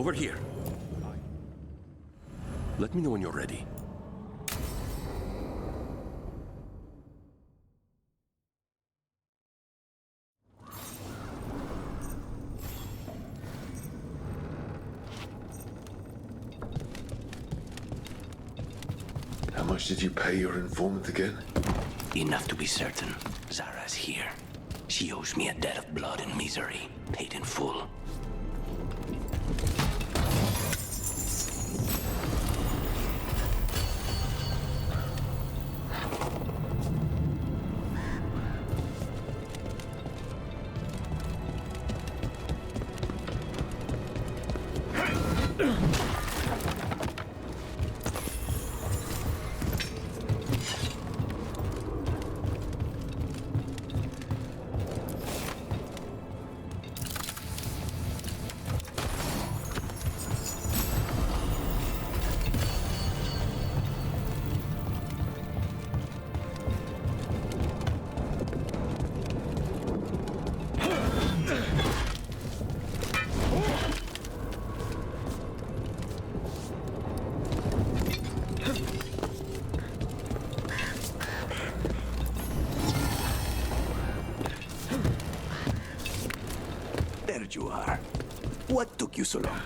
Over here. Let me know when you're ready. How much did you pay your informant again? Enough to be certain. Zara's here. She owes me a debt of blood and misery, paid in full. There you are. What took you so long?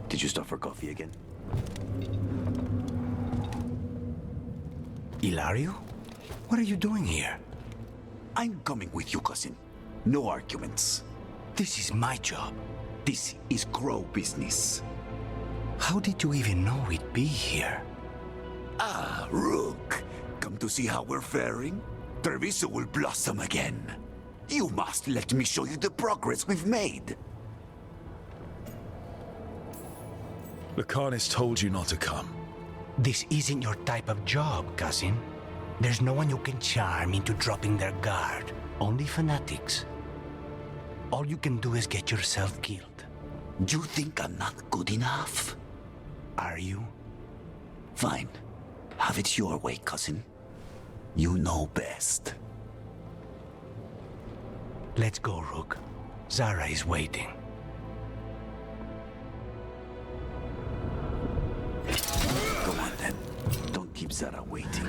Did you stop for coffee again? Ilario? What are you doing here? I'm coming with you, cousin. No arguments. This is my job. This is Crow business. How did you even know we'd be here? Ah, Rook. Come to see how we're faring? Treviso will blossom again. You must let me show you the progress we've made. Lucanus told you not to come. This isn't your type of job, cousin. There's no one you can charm into dropping their guard. Only fanatics. All you can do is get yourself killed. You think I'm not good enough? Are you? Fine. Have it your way, cousin. You know best. Let's go, Rook. Zara is waiting. Go on then. Don't keep Zara waiting.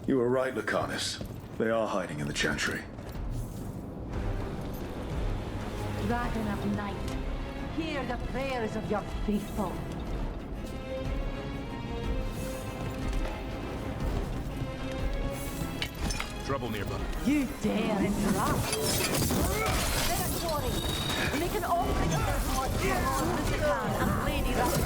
You were right, Lucanus. They are hiding in the Chantry. Dragon of Night, hear the prayers of your faithful. Trouble nearby. You dare interrupt? Territory! Make an offering of their blood to Lord Lucifer and Lady Rust.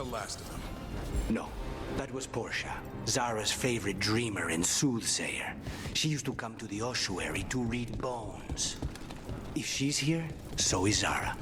the last of them. No, that was Portia, Zara's favorite dreamer and soothsayer. She used to come to the ossuary to read bones. If she's here, so is Zara.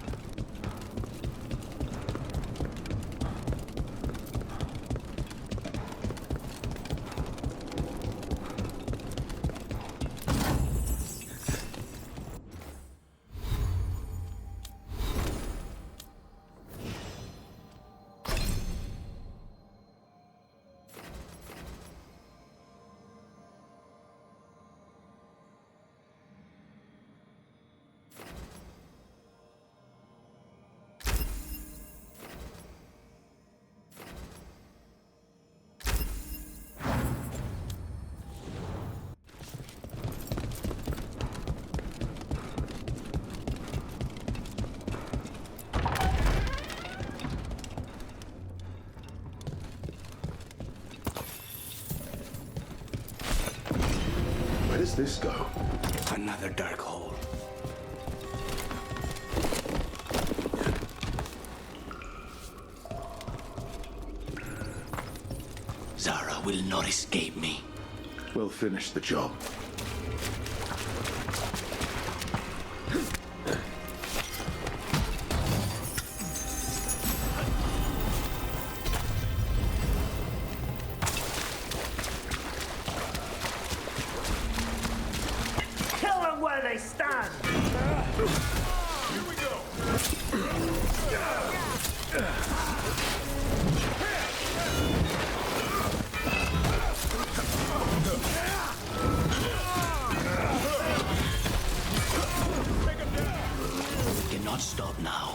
Where does this go? Another dark hole. Zara will not escape me. We'll finish the job. Kill them where they stand! Here we go! We cannot stop now.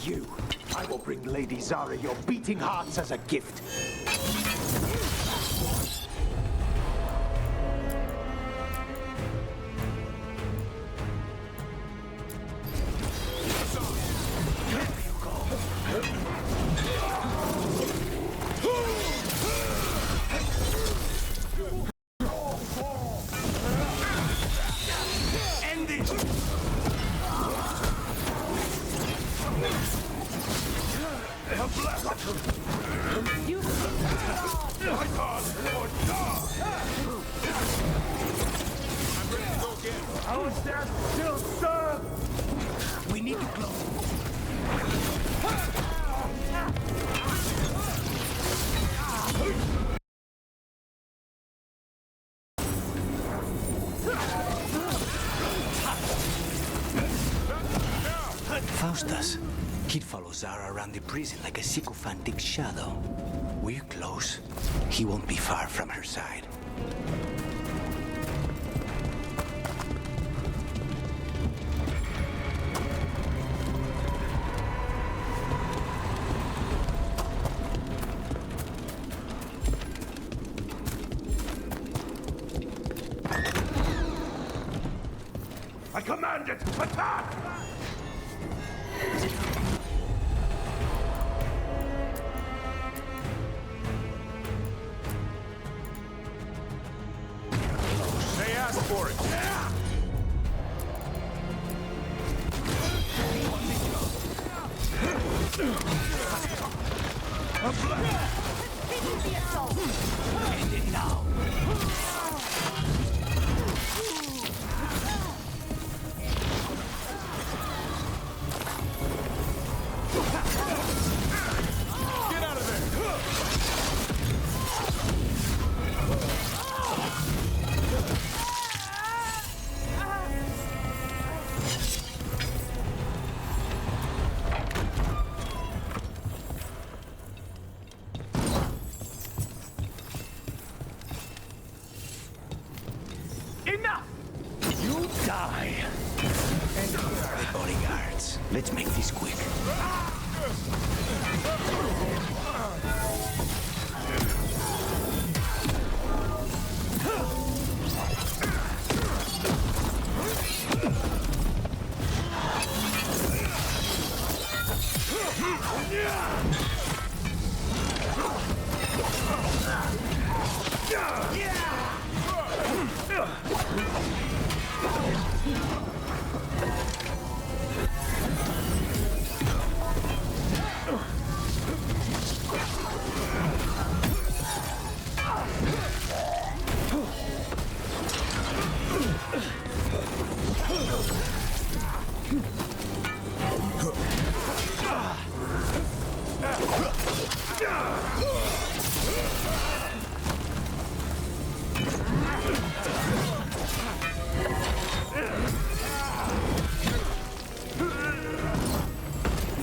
You, I will bring Lady Zara your beating hearts as a gift. End it! You How is that still served? We need to close. Faustus. He'd follow Zara around the prison like a sycophantic shadow. We're close. He won't be far from her side. I command it! Attack! They asked for it. continue the assault. End it now. Get out of there! Enough! You die! The bodyguards. Let's make this quick.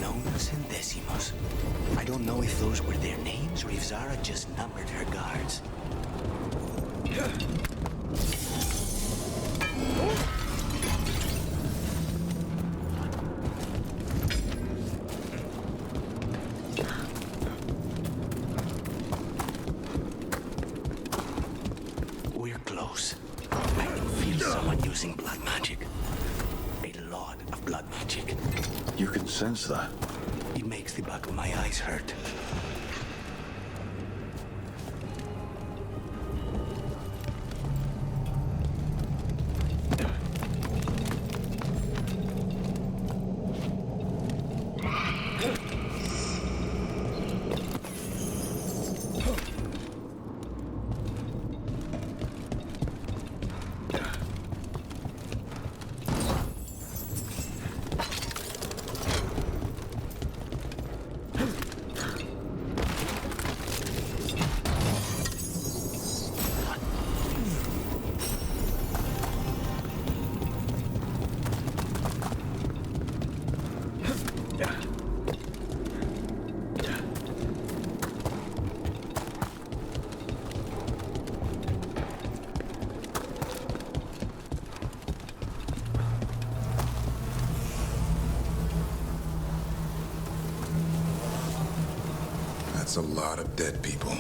Nomes and decimos. I don't know if those were their names or if Zara just numbered her guards. We're close. I can feel someone using blood magic. A lot of blood magic. You can sense that. It makes the back of my eyes hurt. That's a lot of dead people.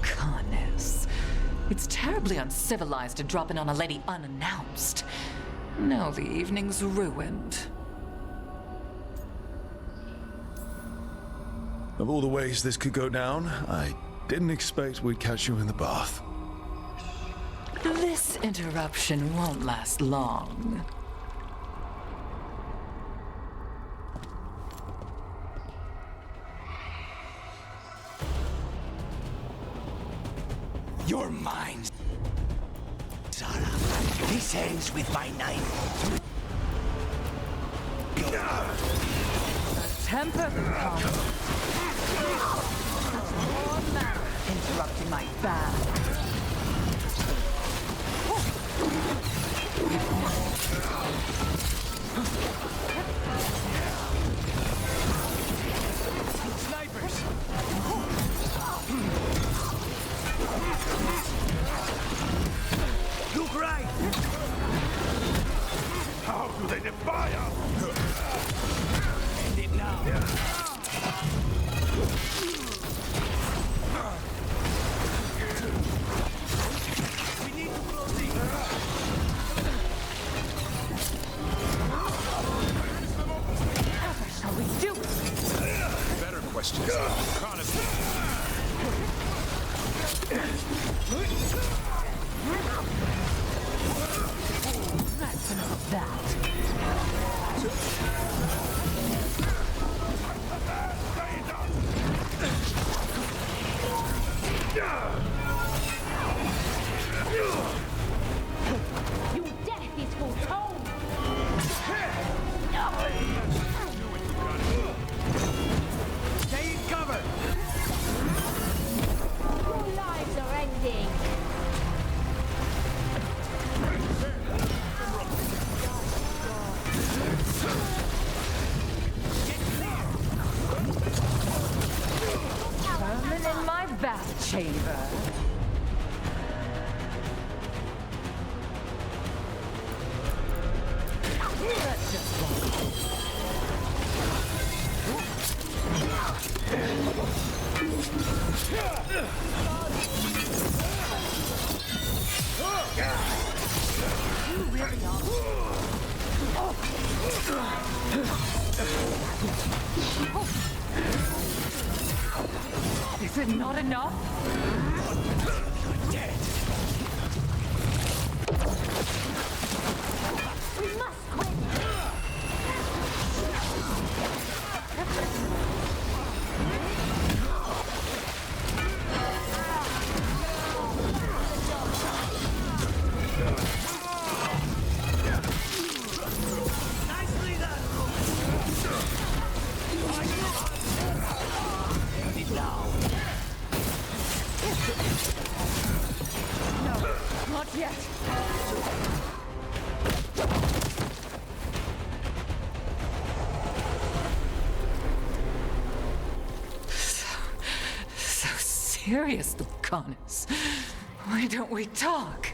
Goodness. It's terribly uncivilized to drop in on a lady unannounced. Now the evening's ruined. Of all the ways this could go down, I didn't expect we'd catch you in the bath. This interruption won't last long. You're mine, Zara. This ends with my knife. Temper comes. More man interrupting my bath. Snipers! Look right! How do they defy us? End it now. We need to proceed! What shall we do? Better questions. Reconnaissance. That's enough of that. Your death is foretold! Stay in cover! Your lives are ending! Vermin in my bath chamber. That's just wrong. You really are. Is it not enough? We must quit! yet. So serious, Lucanus. Why don't we talk?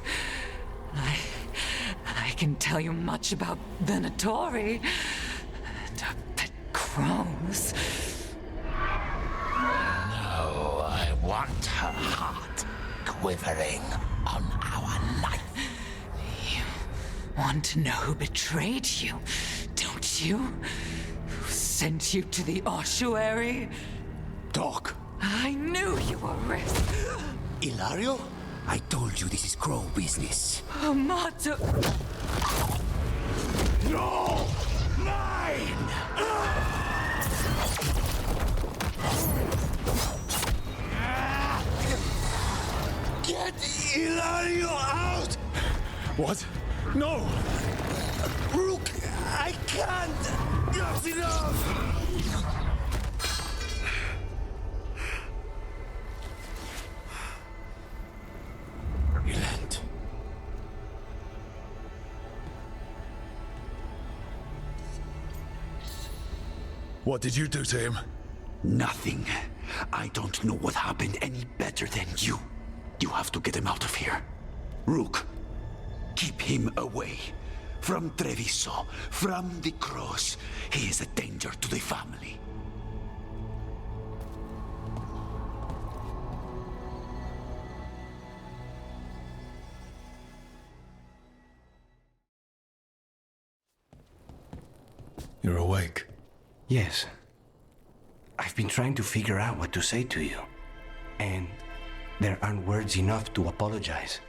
I can tell you much about Venatori and our pet crows. No, I want her heart quivering on our life. You want to know who betrayed you, don't you? Who sent you to the ossuary? Talk. I knew you were risk. Ilario? I told you this is crow business. Amato. No! Mine! Get Ilario out! What? No! Rook, I can't! That's enough! Relent. What did you do to him? Nothing. I don't know what happened any better than you. You have to get him out of here. Rook, keep him away. From Treviso, from the cross. He is a danger to the family. You're awake. Yes. I've been trying to figure out what to say to you. And there aren't words enough to apologize.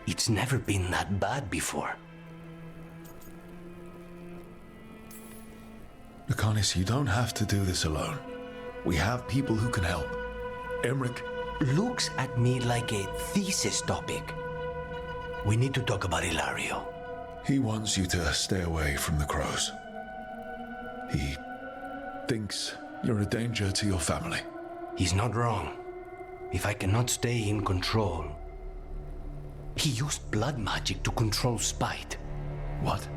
It's never been that bad before. Lucanus, you don't have to do this alone. We have people who can help. Emmerich. Looks at me like a thesis topic. We need to talk about Ilario. He wants you to stay away from the crows. He thinks you're a danger to your family. He's not wrong. If I cannot stay in control... He used blood magic to control spite. What?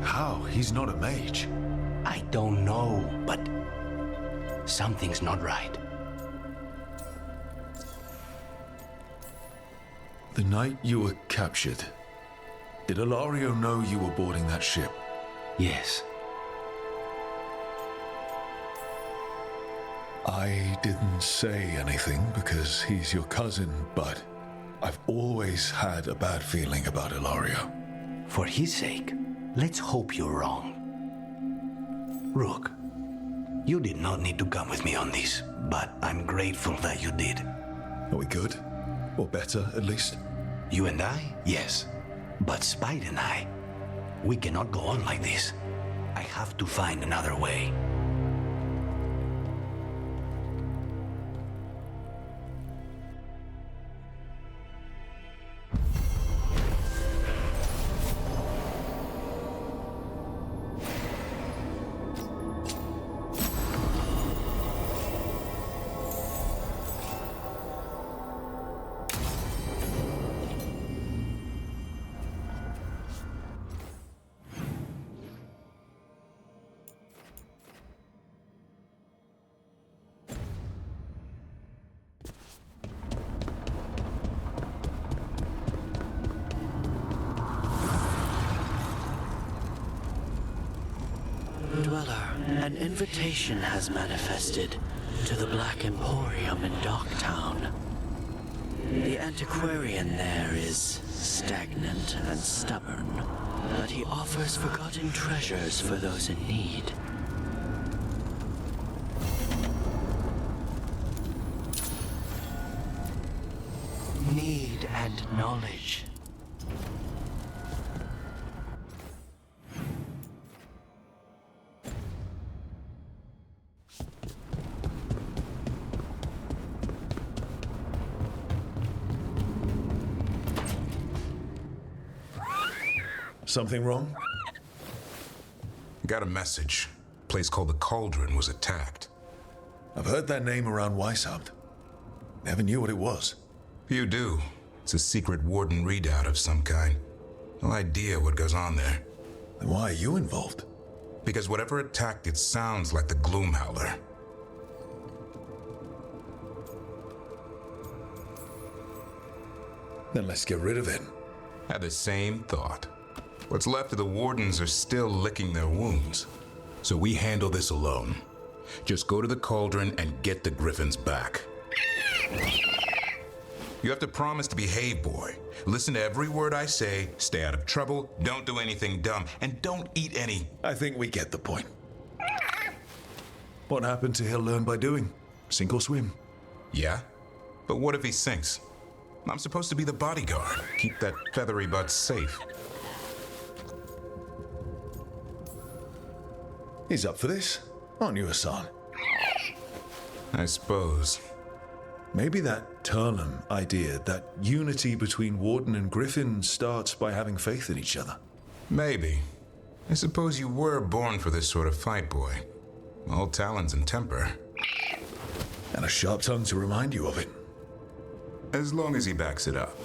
How? He's not a mage. I don't know, but something's not right. The night you were captured, did Ilario know you were boarding that ship? Yes. I didn't say anything because he's your cousin, but I've always had a bad feeling about Ilario. For his sake, let's hope you're wrong. Rook, you did not need to come with me on this, but I'm grateful that you did. Are we good? Or better, at least? You and I? Yes. But Spite and I, we cannot go on like this. I have to find another way. Dweller, an invitation has manifested to the Black Emporium in Docktown. The antiquarian there is stagnant and stubborn, but he offers forgotten treasures for those in need. Need and knowledge. Something wrong? Got a message. Place called the Cauldron was attacked. I've heard that name around Weishaupt. Never knew what it was. You do. It's a secret warden readout of some kind. No idea what goes on there. Then why are you involved? Because whatever attacked it sounds like the Gloom Howler. Then let's get rid of it. Had the same thought. What's left of the wardens are still licking their wounds. So we handle this alone. Just go to the cauldron and get the griffins back. You have to promise to behave, boy. Listen to every word I say, stay out of trouble, don't do anything dumb, and don't eat any. I think we get the point. What happened to he'll learn by doing? Sink or swim? Yeah? But what if he sinks? I'm supposed to be the bodyguard. Keep that feathery butt safe. He's up for this, aren't you, Hassan? I suppose. Maybe that Turlum idea, that unity between Warden and Griffin, starts by having faith in each other. Maybe. I suppose you were born for this sort of fight, boy. All talons and temper. And a sharp tongue to remind you of it. As long as he backs it up.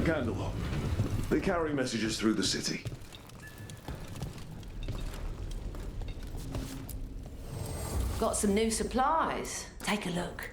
Candle. They carry messages through the city. Got some new supplies. Take a look.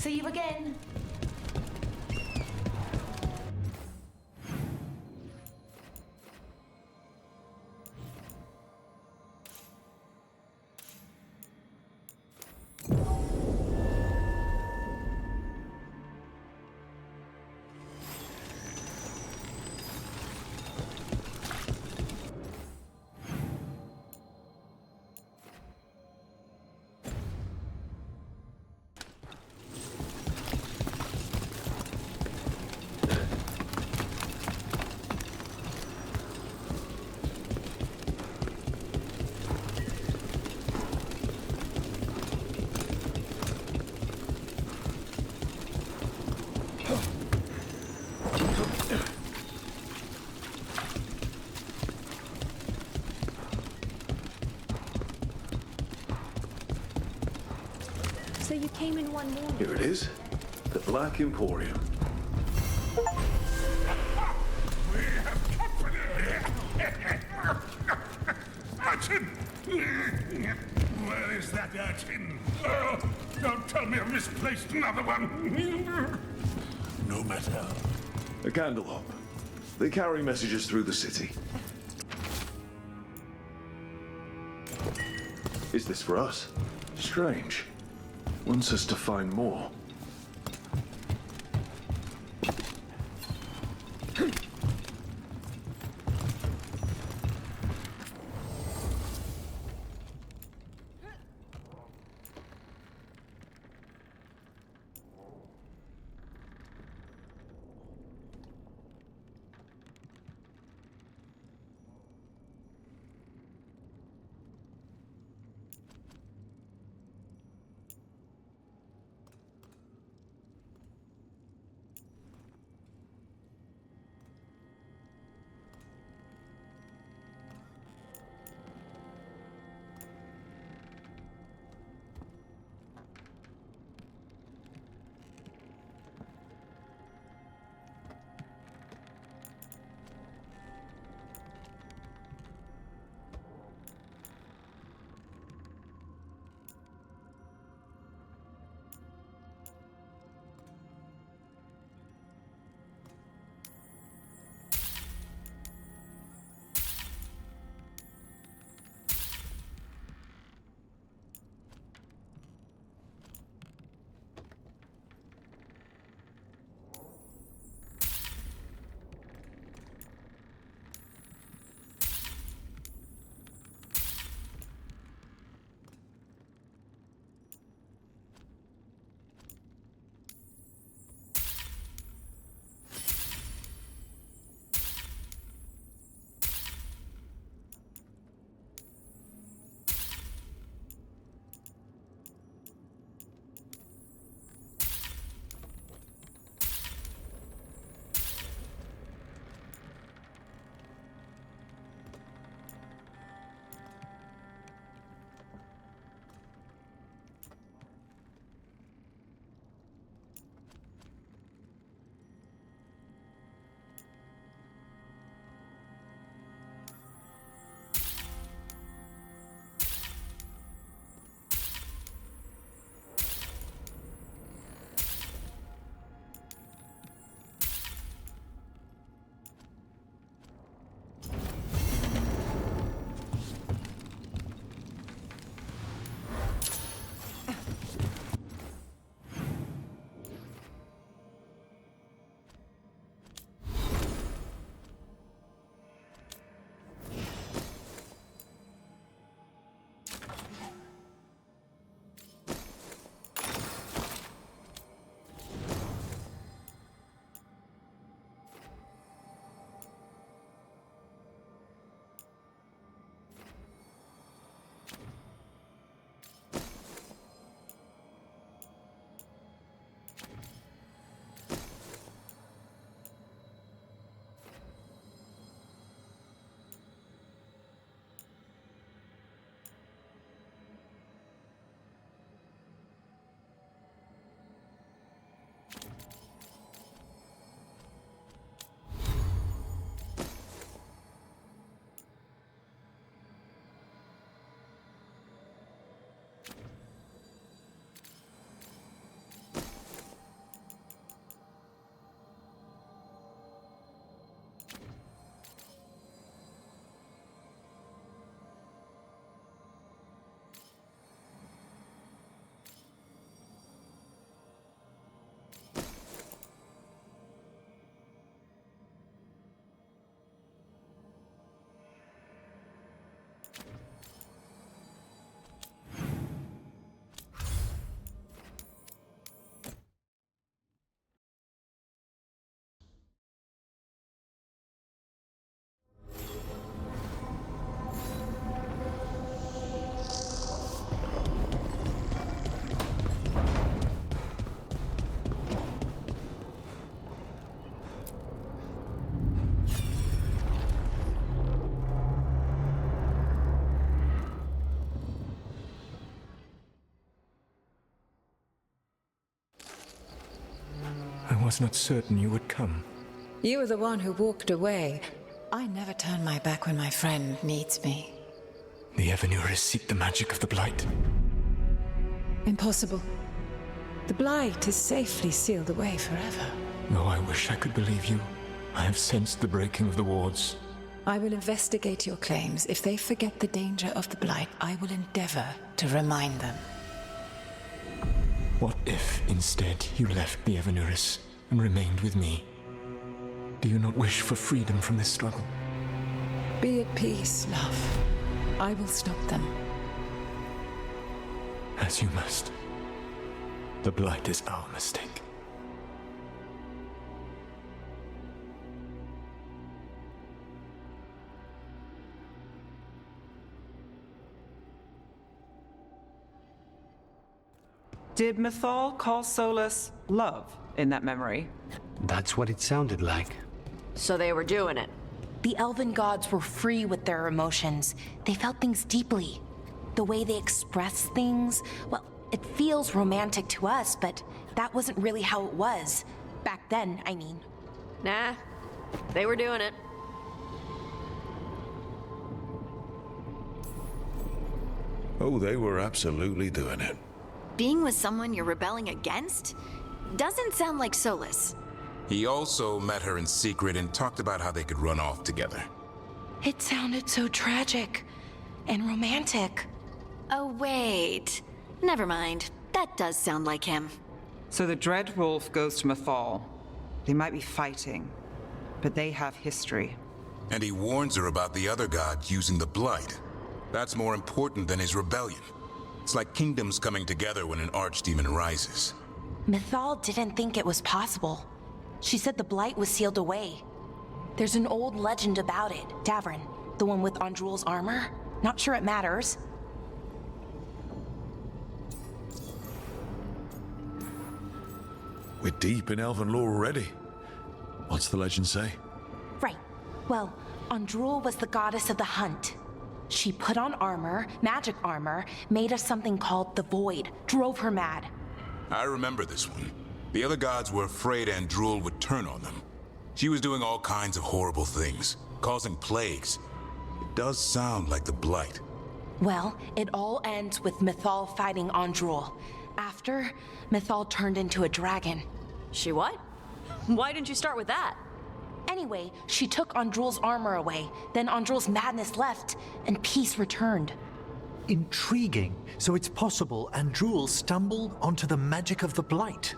See you again. So you came in one morning. Here it is. The Black Emporium. We have company! Urchin! Where is that urchin? Oh, don't tell me I've misplaced another one! No matter. A candle They carry messages through the city. Is this for us? Strange. Wants us to find more. I was not certain you would come. You were the one who walked away. I never turn my back when my friend needs me. The Evanurus seek the magic of the Blight. Impossible. The Blight is safely sealed away forever. Though I wish I could believe you, I have sensed the breaking of the wards. I will investigate your claims. If they forget the danger of the Blight, I will endeavor to remind them. What if, instead, you left the Evanurus and remained with me? Do you not wish for freedom from this struggle? Be at peace, love. I will stop them. As you must. The Blight is our mistake. Did Mythal call Solus love in that memory? That's what it sounded like. So they were doing it. The elven gods were free with their emotions. They felt things deeply. The way they expressed things, well, it feels romantic to us, but that wasn't really how it was. Back then, I mean. Nah, they were doing it. Oh, they were absolutely doing it. Being with someone you're rebelling against? Doesn't sound like Solus. He also met her in secret and talked about how they could run off together. It sounded so tragic and romantic. Oh, wait. Never mind. That does sound like him. So the Dread Wolf goes to Mythal. They might be fighting, but they have history. And he warns her about the other god using the Blight. That's more important than his rebellion. It's like kingdoms coming together when an archdemon rises. Mythal didn't think it was possible. She said the Blight was sealed away. There's an old legend about it. Davrin, the one with Andrul's armor? Not sure it matters. We're deep in elven lore already. What's the legend say? Right. Well, Andrul was the goddess of the hunt. She put on armor, magic armor, made of something called the Void, drove her mad. I remember this one. The other gods were afraid Andrul would turn on them. She was doing all kinds of horrible things, causing plagues. It does sound like the Blight. Well, it all ends with Mythal fighting Andrul. After, Mythal turned into a dragon. She what? Why didn't you start with that? Anyway, she took Andrul's armor away, then Andrul's madness left, and peace returned. Intriguing. So it's possible Andrul stumbled onto the magic of the Blight.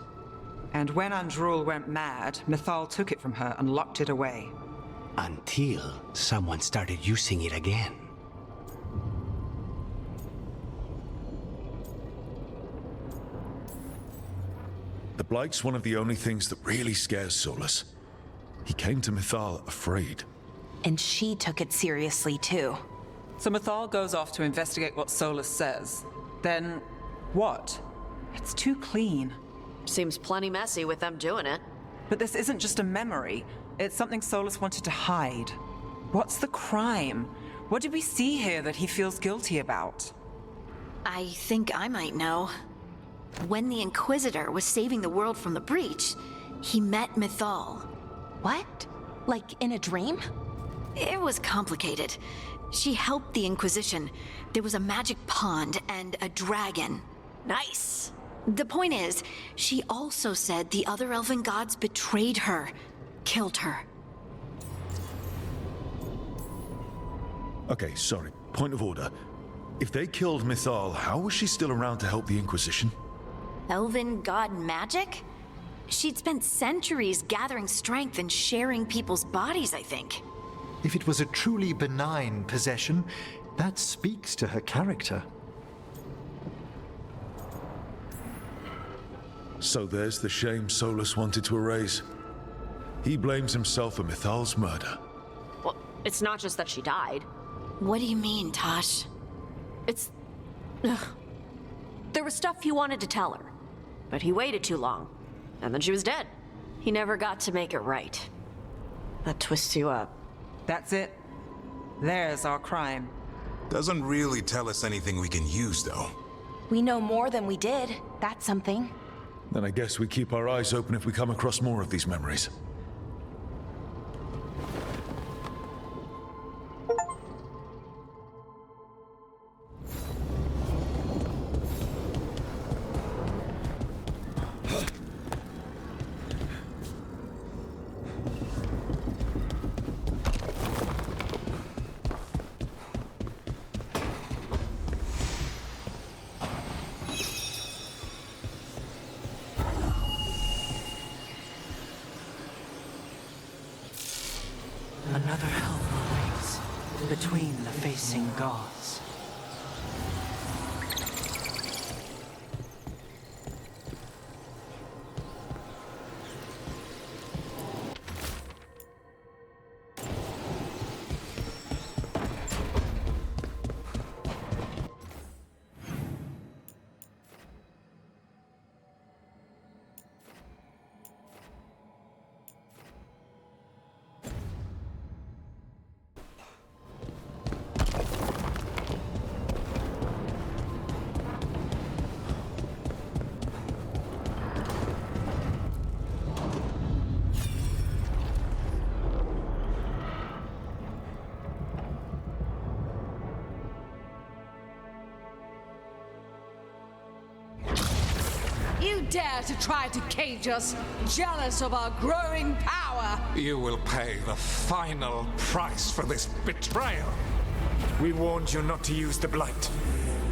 And when Andrul went mad, Mythal took it from her and locked it away. Until someone started using it again. The Blight's one of the only things that really scares Solus. He came to Mythal afraid. And she took it seriously, too. So Mythal goes off to investigate what Solus says. Then, what? It's too clean. Seems plenty messy with them doing it. But this isn't just a memory. It's something Solus wanted to hide. What's the crime? What did we see here that he feels guilty about? I think I might know. When the Inquisitor was saving the world from the breach, he met Mythal. What? Like in a dream? It was complicated. She helped the Inquisition. There was a magic pond and a dragon. Nice! The point is, she also said the other elven gods betrayed her, killed her. Okay, sorry. Point of order. If they killed Mythal, how was she still around to help the Inquisition? Elven god magic? She'd spent centuries gathering strength and sharing people's bodies, I think. If it was a truly benign possession, that speaks to her character. So there's the shame Solus wanted to erase. He blames himself for Mythal's murder. Well, it's not just that she died. What do you mean, Tosh? It's... Ugh. There was stuff he wanted to tell her, but he waited too long, and then she was dead. He never got to make it right. That twists you up. That's it. There's our crime. Doesn't really tell us anything we can use, though. We know more than we did. That's something. Then I guess we keep our eyes open if we come across more of these memories. Another helper waits between the facing gods. You dare to try to cage us, jealous of our growing power! You will pay the final price for this betrayal. We warned you not to use the Blight.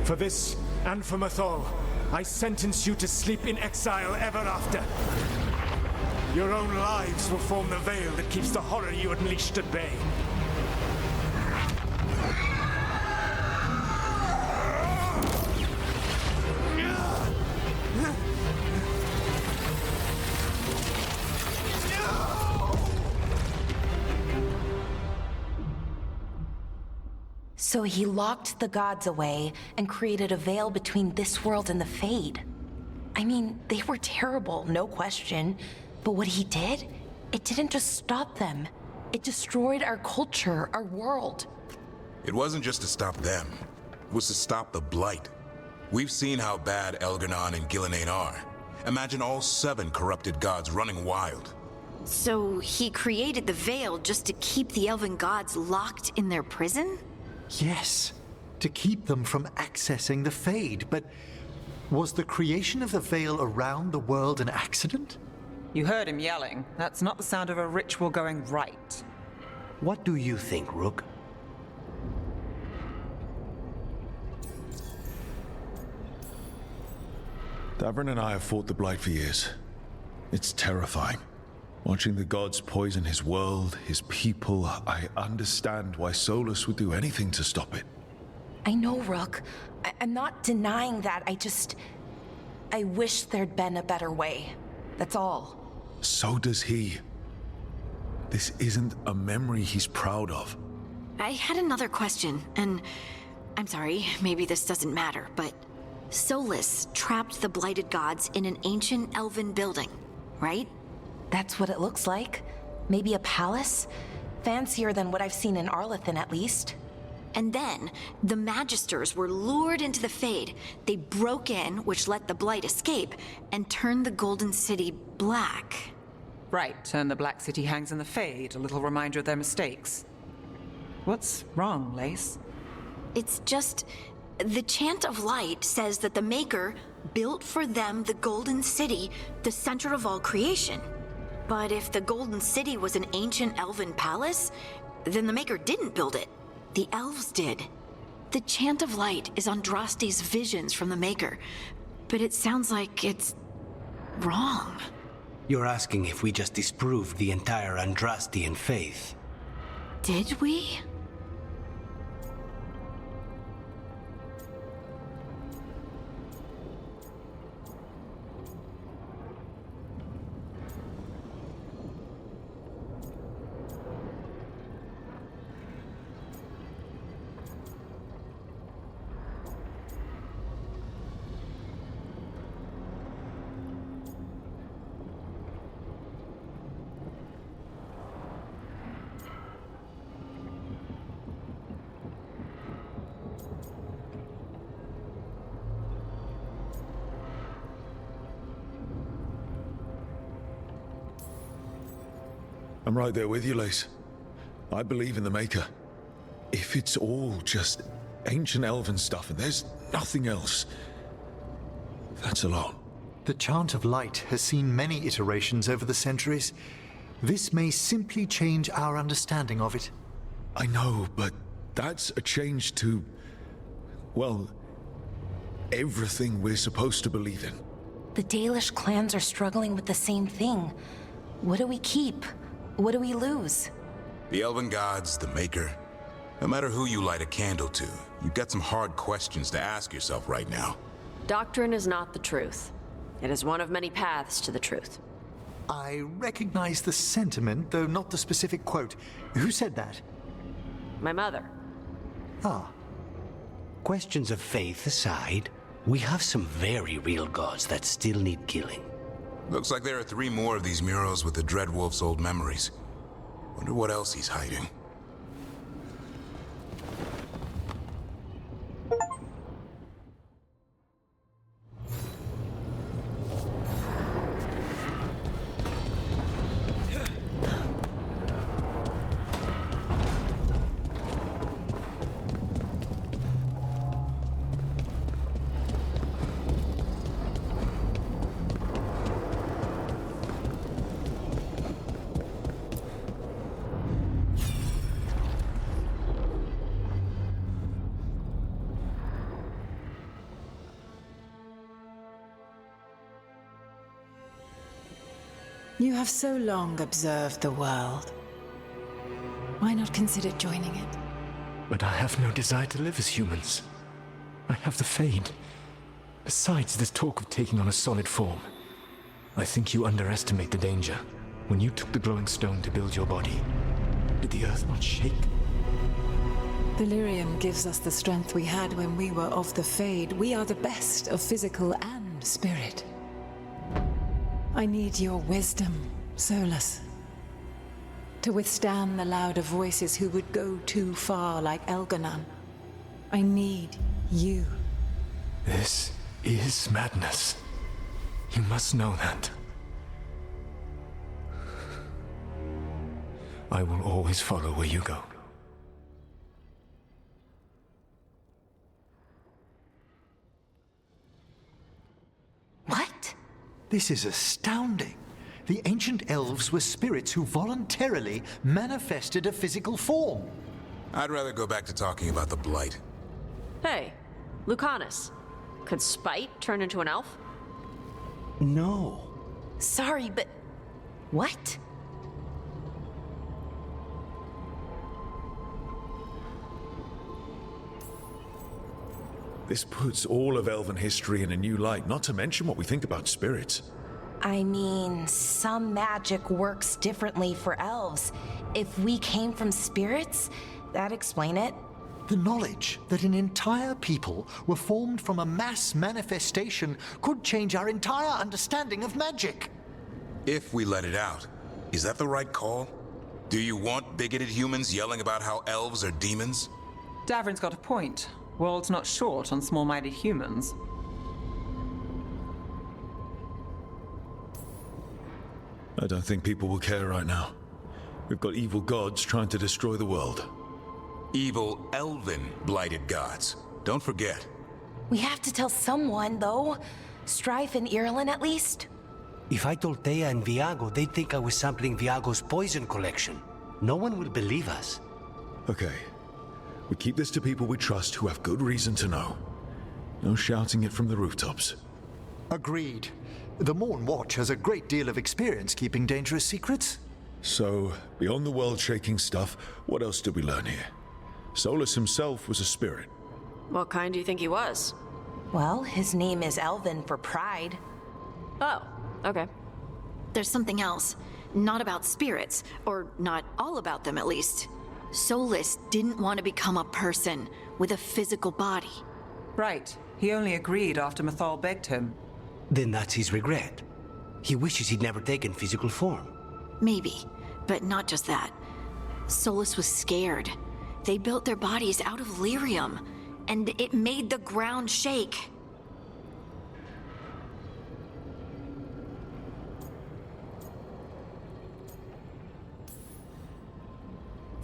For this, and for Mathol, I sentence you to sleep in exile ever after. Your own lives will form the veil that keeps the horror you unleashed at bay. So he locked the gods away and created a veil between this world and the Fade. I mean, they were terrible, no question. But what he did, it didn't just stop them. It destroyed our culture, our world. It wasn't just to stop them. It was to stop the Blight. We've seen how bad Elganon and Gillenane are. Imagine all 7 corrupted gods running wild. So he created the veil just to keep the elven gods locked in their prison? Yes, to keep them from accessing the Fade, but was the creation of the veil around the world an accident? You heard him yelling. That's not the sound of a ritual going right. What do you think, Rook? Davern and I have fought the Blight for years. It's terrifying. Watching the gods poison his world, his people, I understand why Solus would do anything to stop it. I know, Rook. I'm not denying that. I wish there'd been a better way. That's all. So does he. This isn't a memory he's proud of. I had another question, and I'm sorry, maybe this doesn't matter, but Solus trapped the blighted gods in an ancient elven building, right? That's what it looks like. Maybe a palace? Fancier than what I've seen in Arlethan, at least. And then, the Magisters were lured into the Fade. They broke in, which let the Blight escape, and turned the Golden City black. Right, and the Black City hangs in the Fade, a little reminder of their mistakes. What's wrong, Lace? It's just... the Chant of Light says that the Maker built for them the Golden City, the center of all creation. But if the Golden City was an ancient elven palace, then the Maker didn't build it. The elves did. The Chant of Light is Andraste's visions from the Maker, but it sounds like it's wrong. You're asking if we just disproved the entire Andrastian faith. Did we? I'm right there with you, Lace. I believe in the Maker. If it's all just ancient elven stuff and there's nothing else, that's a lot. The Chant of Light has seen many iterations over the centuries. This may simply change our understanding of it. I know, but that's a change to, well, everything we're supposed to believe in. The Dalish clans are struggling with the same thing. What do we keep? What do we lose? The elven gods, the Maker. No matter who you light a candle to, you've got some hard questions to ask yourself right now. Doctrine is not the truth. It is one of many paths to the truth. I recognize the sentiment, though not the specific quote. Who said that? My mother. Ah. Questions of faith aside, we have some very real gods that still need killing. Looks like there are 3 more of these murals with the Dreadwolf's old memories. Wonder what else he's hiding. You have so long observed the world. Why not consider joining it? But I have no desire to live as humans. I have the Fade. Besides this talk of taking on a solid form, I think you underestimate the danger. When you took the glowing stone to build your body, did the earth not shake? Delirium gives us the strength we had when we were of the Fade. We are the best of physical and spirit. I need your wisdom, Solus, to withstand the louder voices who would go too far like Elganon. I need you. This is madness. You must know that. I will always follow where you go. What? This is astounding. The ancient elves were spirits who voluntarily manifested a physical form. I'd rather go back to talking about the Blight. Hey, Lucanus. Could Spite turn into an elf? No. Sorry, but... what? This puts all of elven history in a new light, not to mention what we think about spirits. I mean, some magic works differently for elves. If we came from spirits, that'd explain it. The knowledge that an entire people were formed from a mass manifestation could change our entire understanding of magic. If we let it out, is that the right call? Do you want bigoted humans yelling about how elves are demons? Davrin's got a point. World's not short on small-minded humans. I don't think people will care right now. We've got evil gods trying to destroy the world. Evil elven blighted gods. Don't forget. We have to tell someone, though. Strife and Ireland, at least. If I told Thea and Viago, they'd think I was sampling Viago's poison collection. No one will believe us. Okay. We keep this to people we trust who have good reason to know. No shouting it from the rooftops. Agreed. The Morn Watch has a great deal of experience keeping dangerous secrets. So, beyond the world-shaking stuff, what else did we learn here? Solus himself was a spirit. What kind do you think he was? Well, his name is Elven for pride. Oh, okay. There's something else. Not about spirits, or not all about them at least. Solus didn't want to become a person with a physical body. Right. He only agreed after Mathal begged him. Then that's his regret. He wishes he'd never taken physical form. Maybe, but not just that. Solus was scared. They built their bodies out of lyrium, and it made the ground shake.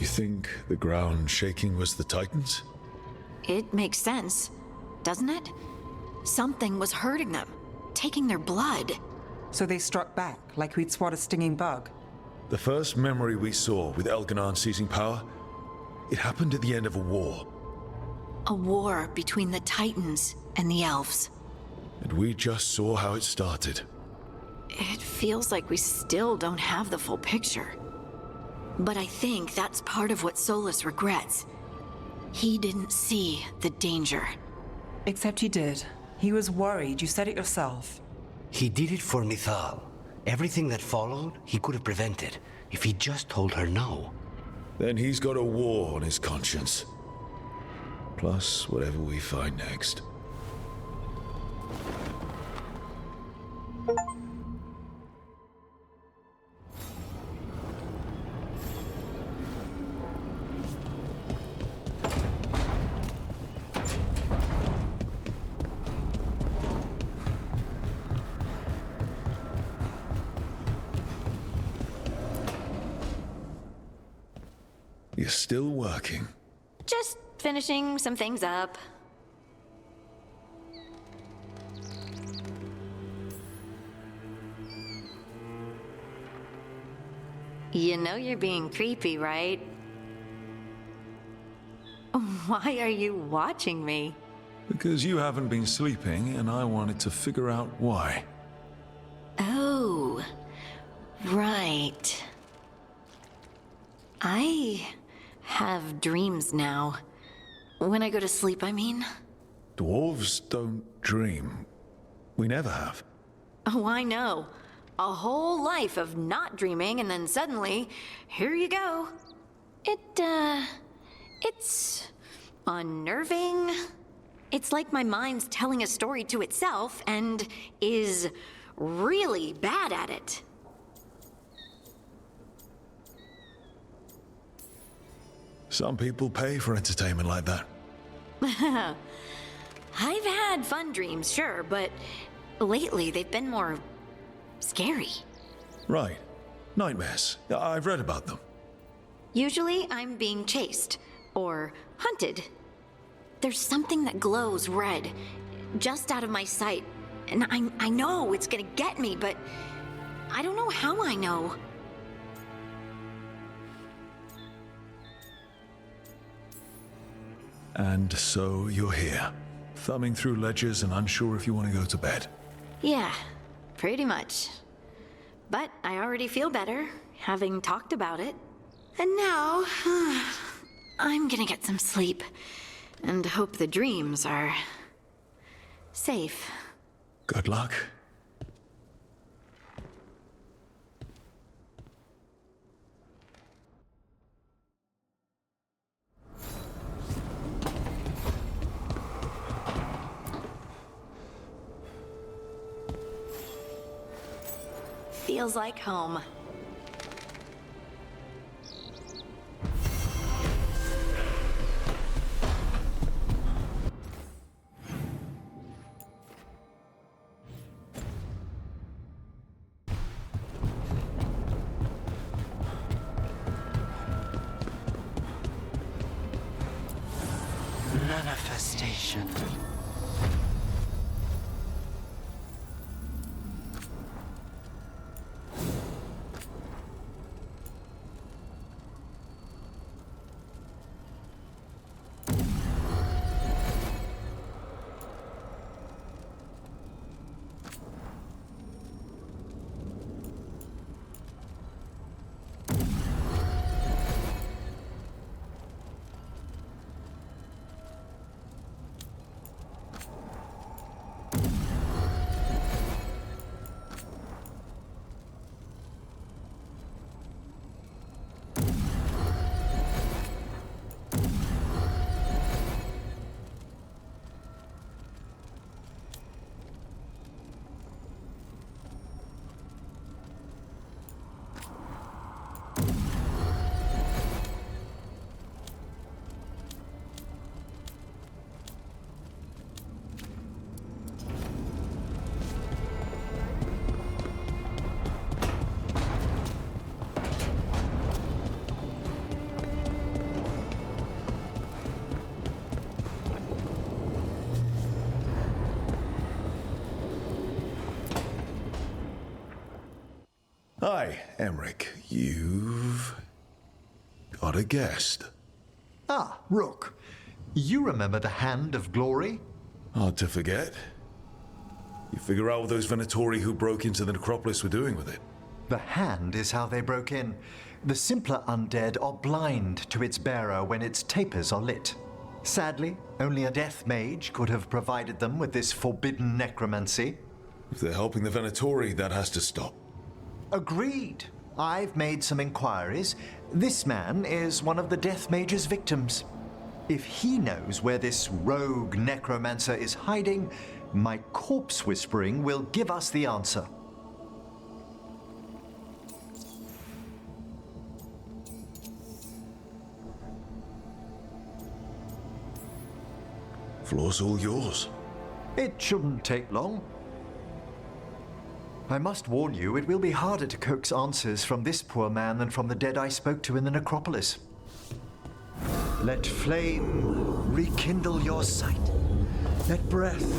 You think the ground shaking was the Titans? It makes sense, doesn't it? Something was hurting them, taking their blood. So they struck back, like we'd swat a stinging bug. The first memory we saw with Elganon seizing power, it happened at the end of a war. A war between the Titans and the elves. And we just saw how it started. It feels like we still don't have the full picture. But I think that's part of what Solus regrets. He didn't see the danger. Except he did. He was worried, you said it yourself. He did it for Mithal. Everything that followed, he could have prevented, if he just told her no. Then he's got a war on his conscience. Plus, whatever we find next. You're still working? Just finishing some things up. You know you're being creepy, right? Why are you watching me? Because you haven't been sleeping, and I wanted to figure out why. Oh, right. I have dreams now. When I go to sleep, I mean. Dwarves don't dream. We never have. Oh, I know. A whole life of not dreaming, and then suddenly, here you go. It's unnerving. It's like my mind's telling a story to itself and is really bad at it. Some people pay for entertainment like that. I've had fun dreams, sure, but lately they've been more scary. Right. Nightmares. I've read about them. Usually I'm being chased or hunted. There's something that glows red, just out of my sight, and I know it's gonna get me, but I don't know how I know. And so you're here, thumbing through ledgers and unsure if you want to go to bed. Yeah, pretty much. But I already feel better, having talked about it. And now, I'm gonna get some sleep, and hope the dreams are safe. Good luck. Feels like home. Manifestation. Aye, Emmerich, you've got a guest. Ah, Rook. You remember the Hand of Glory? Hard to forget. You figure out what those Venatori who broke into the necropolis were doing with it? The Hand is how they broke in. The simpler undead are blind to its bearer when its tapers are lit. Sadly, only a death mage could have provided them with this forbidden necromancy. If they're helping the Venatori, that has to stop. Agreed. I've made some inquiries. This man is one of the death mage's victims. If he knows where this rogue necromancer is hiding, my corpse whispering will give us the answer. Floor's all yours. It shouldn't take long. I must warn you, it will be harder to coax answers from this poor man than from the dead I spoke to in the necropolis. Let flame rekindle your sight. Let breath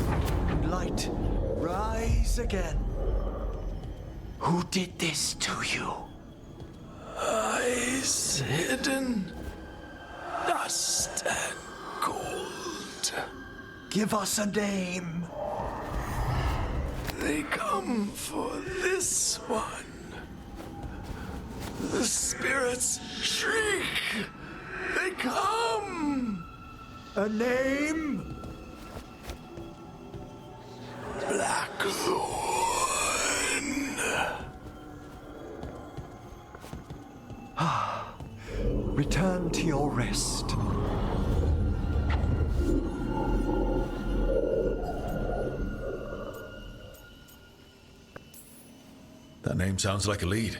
and light rise again. Who did this to you? Eyes hidden, dust and gold. Give us a name. They come for this one. The spirits shriek. They come. A name? Blackthorn. Return to your rest. That name sounds like a lead.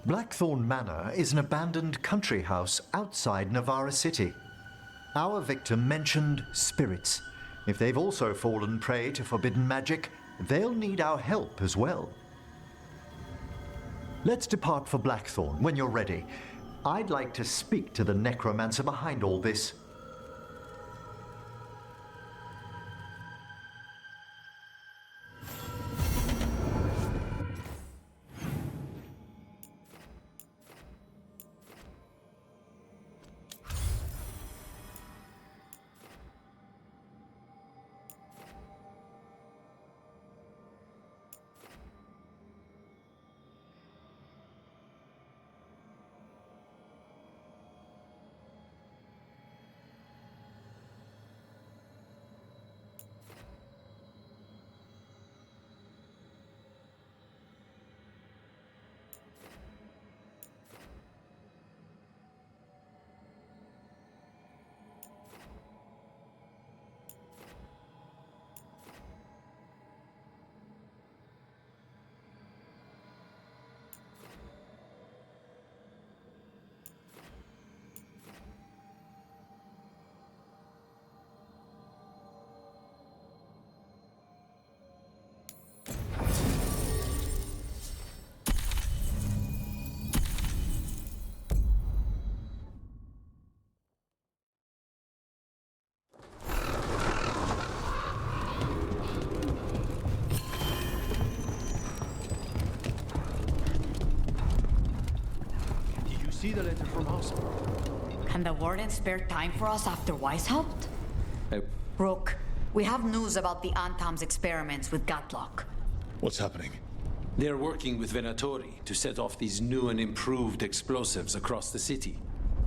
Blackthorn Manor is an abandoned country house outside Navarra City. Our victim mentioned spirits. If they've also fallen prey to forbidden magic, they'll need our help as well. Let's depart for Blackthorn when you're ready. I'd like to speak to the necromancer behind all this. See the letter from us. Can the warden spare time for us after Weishaupt? Rook, we have news about the Antam's experiments with Gatlock. What's happening? They're working with Venatori to set off these new and improved explosives across the city.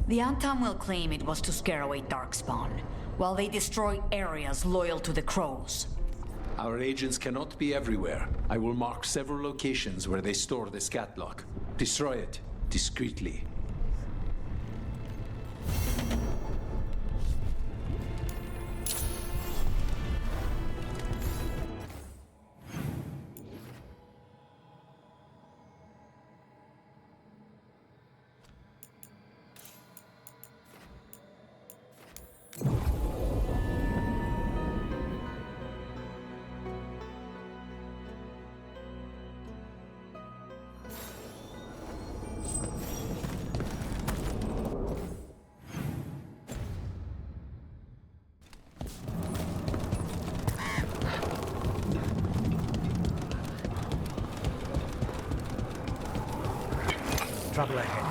The Antam will claim it was to scare away Darkspawn, while they destroy areas loyal to the Crows. Our agents cannot be everywhere. I will mark several locations where they store this Gatlock. Destroy it discreetly. trouble ahead.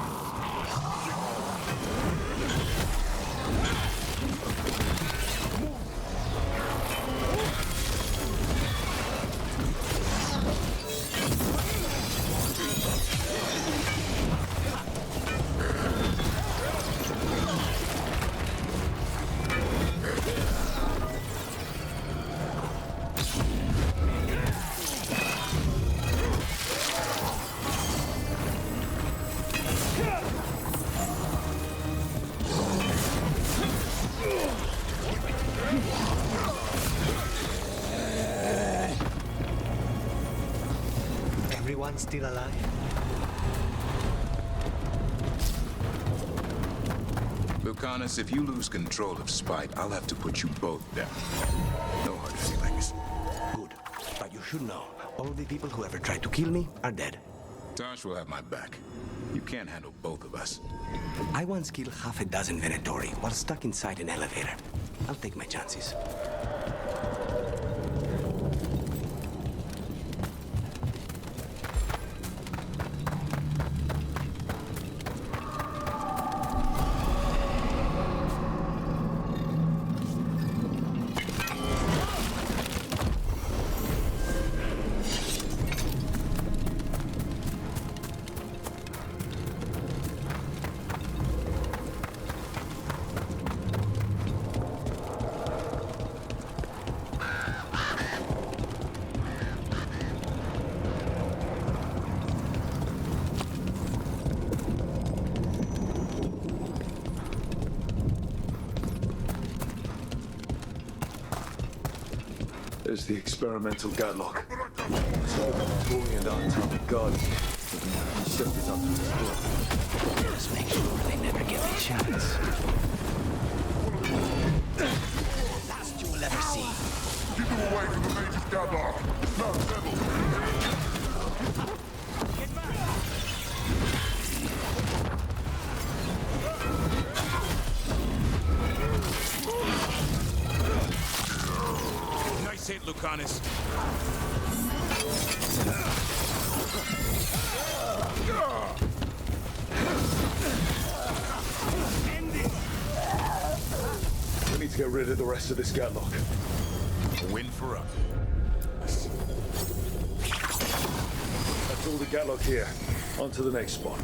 Everyone still alive? Lucanus, if you lose control of Spite, I'll have to put you both down. No hard feelings. Good. But you should know, all the people who ever tried to kill me are dead. Tosh will have my back. You can't handle both of us. I once killed half a dozen Venatori while stuck inside an elevator. I'll take my chances. There's the experimental gatlock. So Victorian untopped god. Shift it up to his foot. Just make sure they never get the chance. Last you will ever see. Keep him away from the major gatlock. No, devil. Nice hit, Lucanus. We need to get rid of the rest of this gatlock. A win for us. That's all the gatlock here. On to the next spot.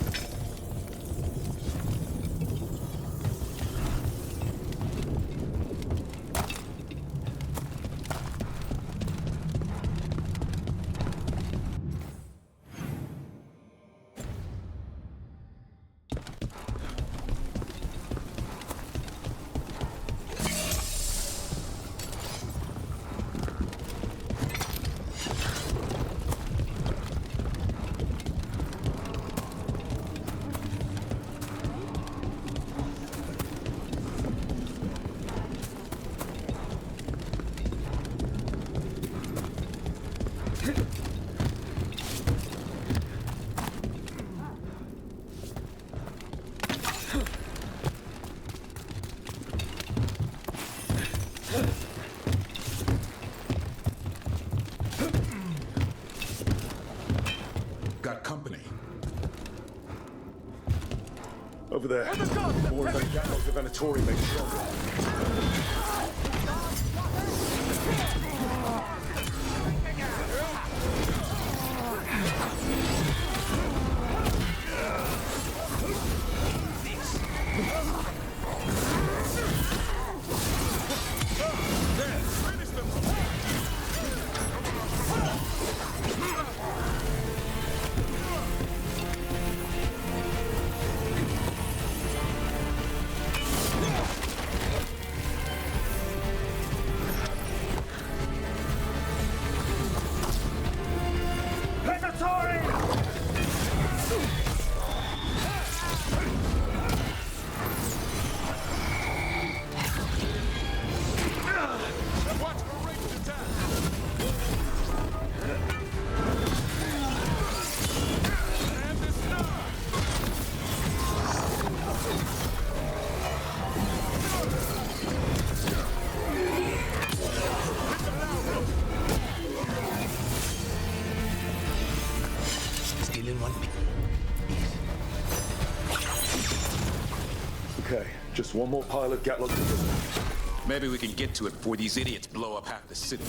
Got company. Over there. More of that gatlock the Venatori makes stronger. Just one more pile of Gatlock to visit. Maybe we can get to it before these idiots blow up half the city.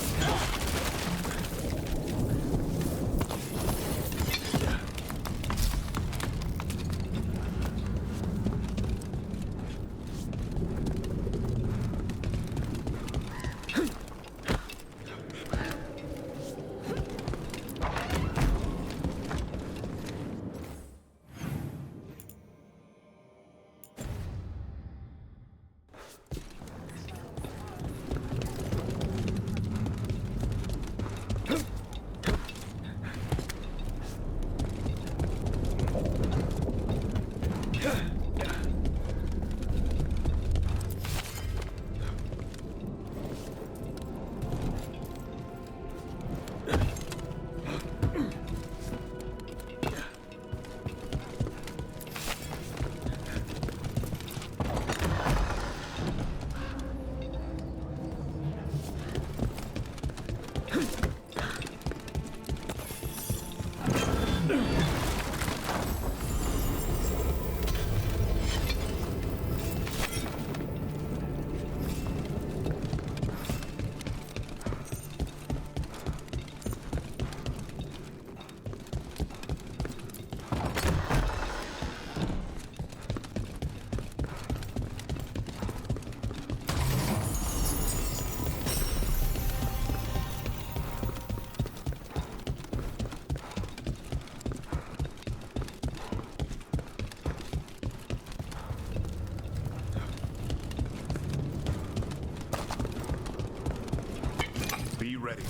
Be ready.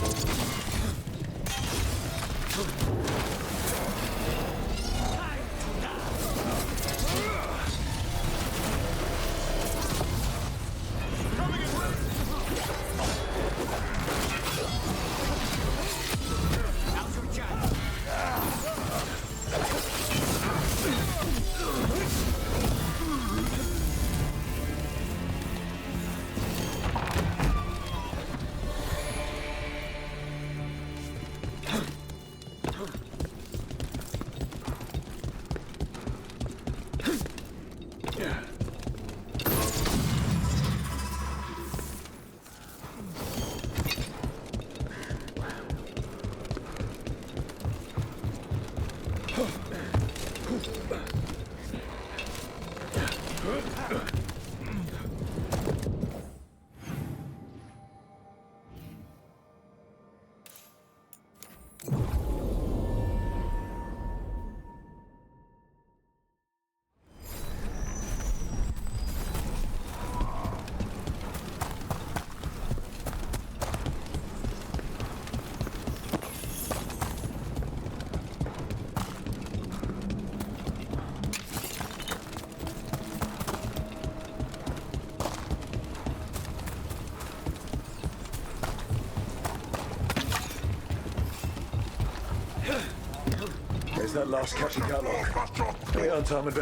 There's that last Captain Gatlock. We aren't armored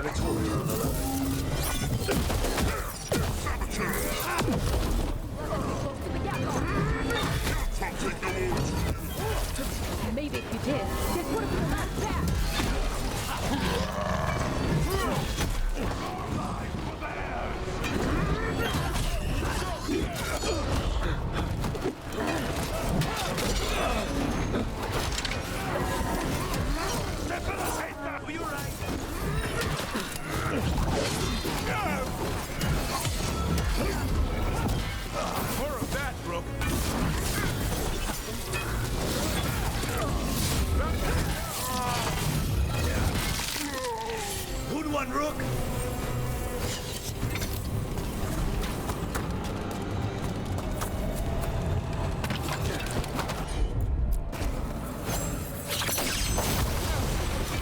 Maybe if you did, this would have been not bad. More of that, Rook. Good one, Rook.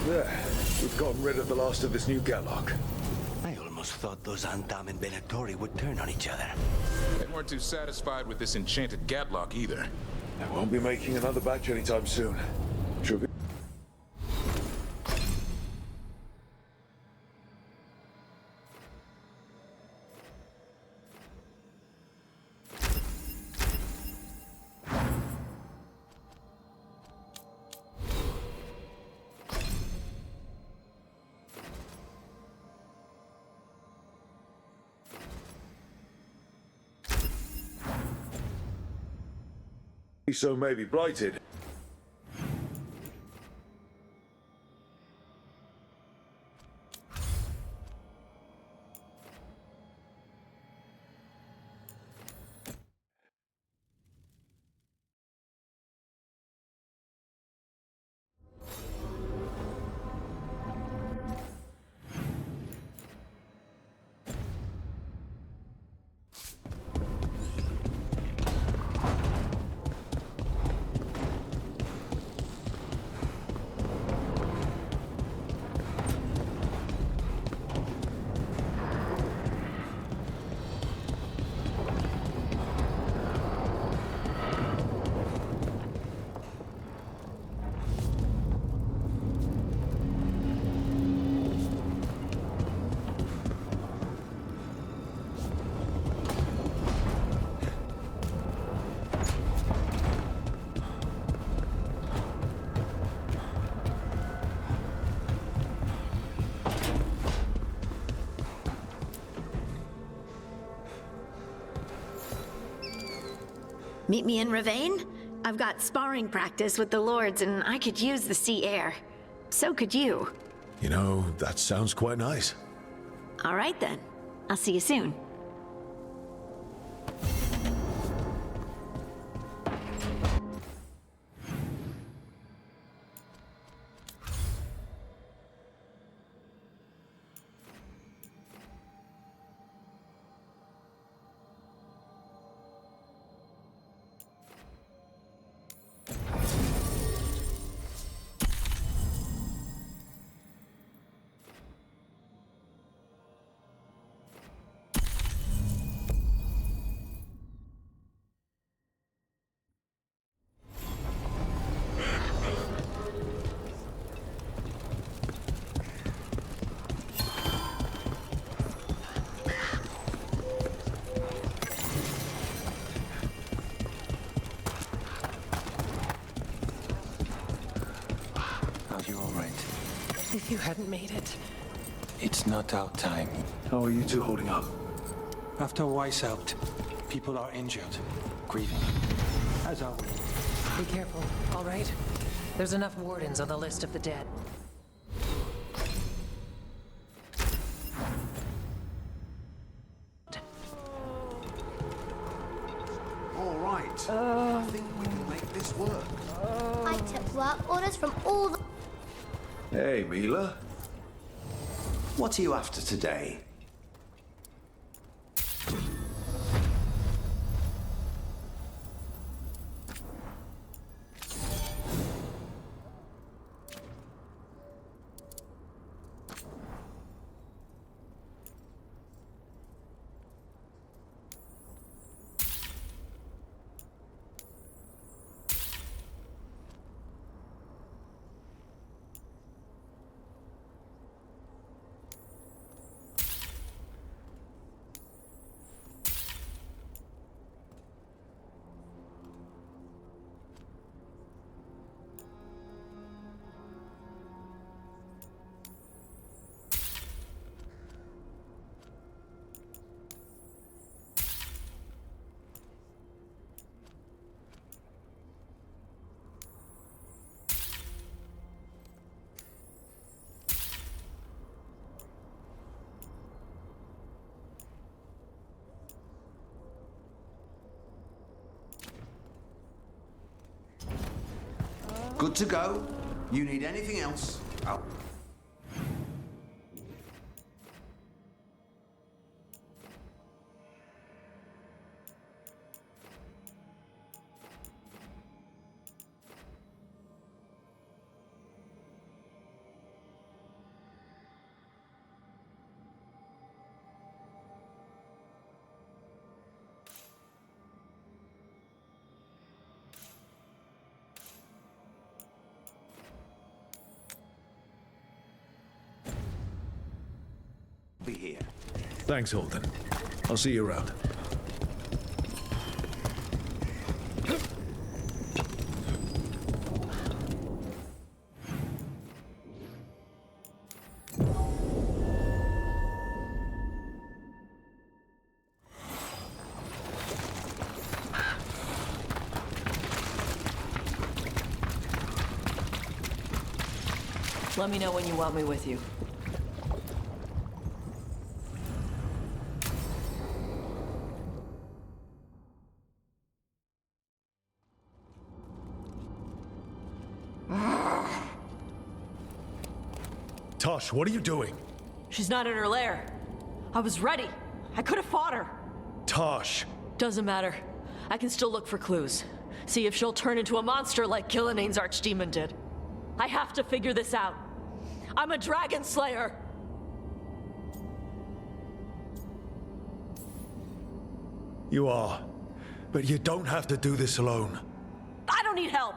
There. We've gotten rid of the last of this new Gatlock. I almost thought those Antam and Venatori would turn on each other. They weren't too satisfied with this enchanted Gatlock either. I won't be making another batch anytime soon. Should be. So maybe blighted. Meet me in Ravane? I've got sparring practice with the lords and I could use the sea air. So could you. You know, that sounds quite nice. All right then. I'll see you soon. If you hadn't made it. It's not our time. How are you two holding up? After Weiss helped, people are injured, grieving. As are we. Be careful, all right? There's enough wardens on the list of the dead. All right. I think we can make this work. I took work orders from all the... Hey, Mila. What are you after today? Good to go. You need anything else? Oh. Be here. Thanks, Holden. I'll see you around. Let me know when you want me with you. Tosh, what are you doing? She's not in her lair. I was ready. I could have fought her. Tosh! Doesn't matter. I can still look for clues. See if she'll turn into a monster like Killianane's archdemon did. I have to figure this out. I'm a dragon slayer. You are. But you don't have to do this alone. I don't need help.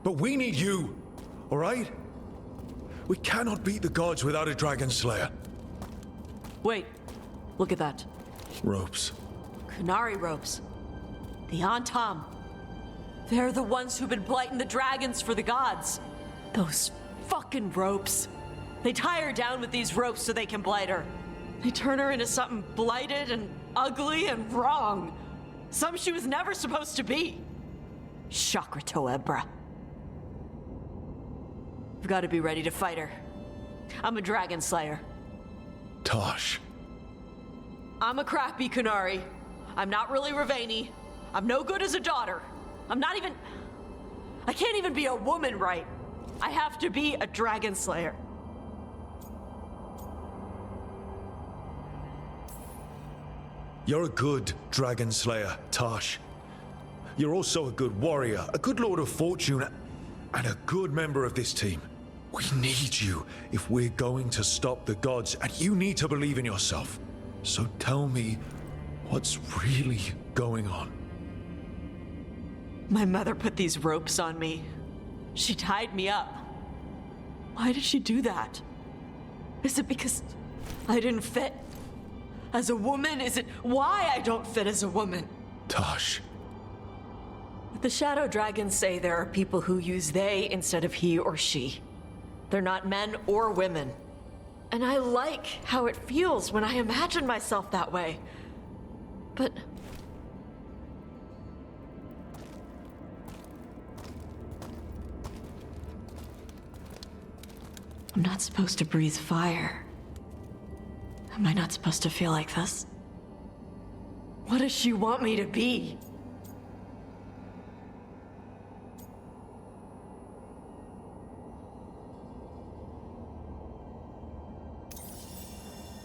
But we need you, all right? We cannot beat the gods without a dragon slayer. Wait, look at that. Ropes. Qunari ropes. The Antam. They're the ones who've been blighting the dragons for the gods. Those fucking ropes. They tie her down with these ropes so they can blight her. They turn her into something blighted and ugly and wrong. Something she was never supposed to be. Shakrato Ebra. I've got to be ready to fight her. I'm a dragon slayer. Tosh. I'm a crappy Qunari. I'm not really Ravani. I'm no good as a daughter. I can't even be a woman right. I have to be a dragon slayer. You're a good dragon slayer, Tosh. You're also a good warrior, a good lord of fortune, and a good member of this team. We need you if we're going to stop the gods, and you need to believe in yourself. So tell me, what's really going on? My mother put these ropes on me. She tied me up. Why did she do that? Is it because I didn't fit as a woman? Is it why I don't fit as a woman? Tosh. The Shadow Dragons say there are people who use they instead of he or she. They're not men or women. And I like how it feels when I imagine myself that way. But I'm not supposed to breathe fire. Am I not supposed to feel like this? What does she want me to be?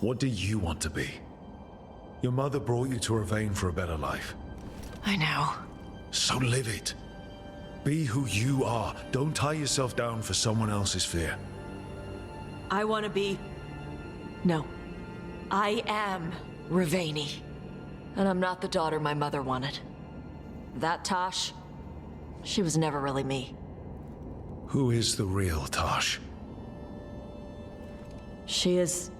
What do you want to be? Your mother brought you to Ravane for a better life. I know. So live it. Be who you are. Don't tie yourself down for someone else's fear. I want to be... No. I am Ravani. And I'm not the daughter my mother wanted. That Tosh, she was never really me. Who is the real Tosh? She is...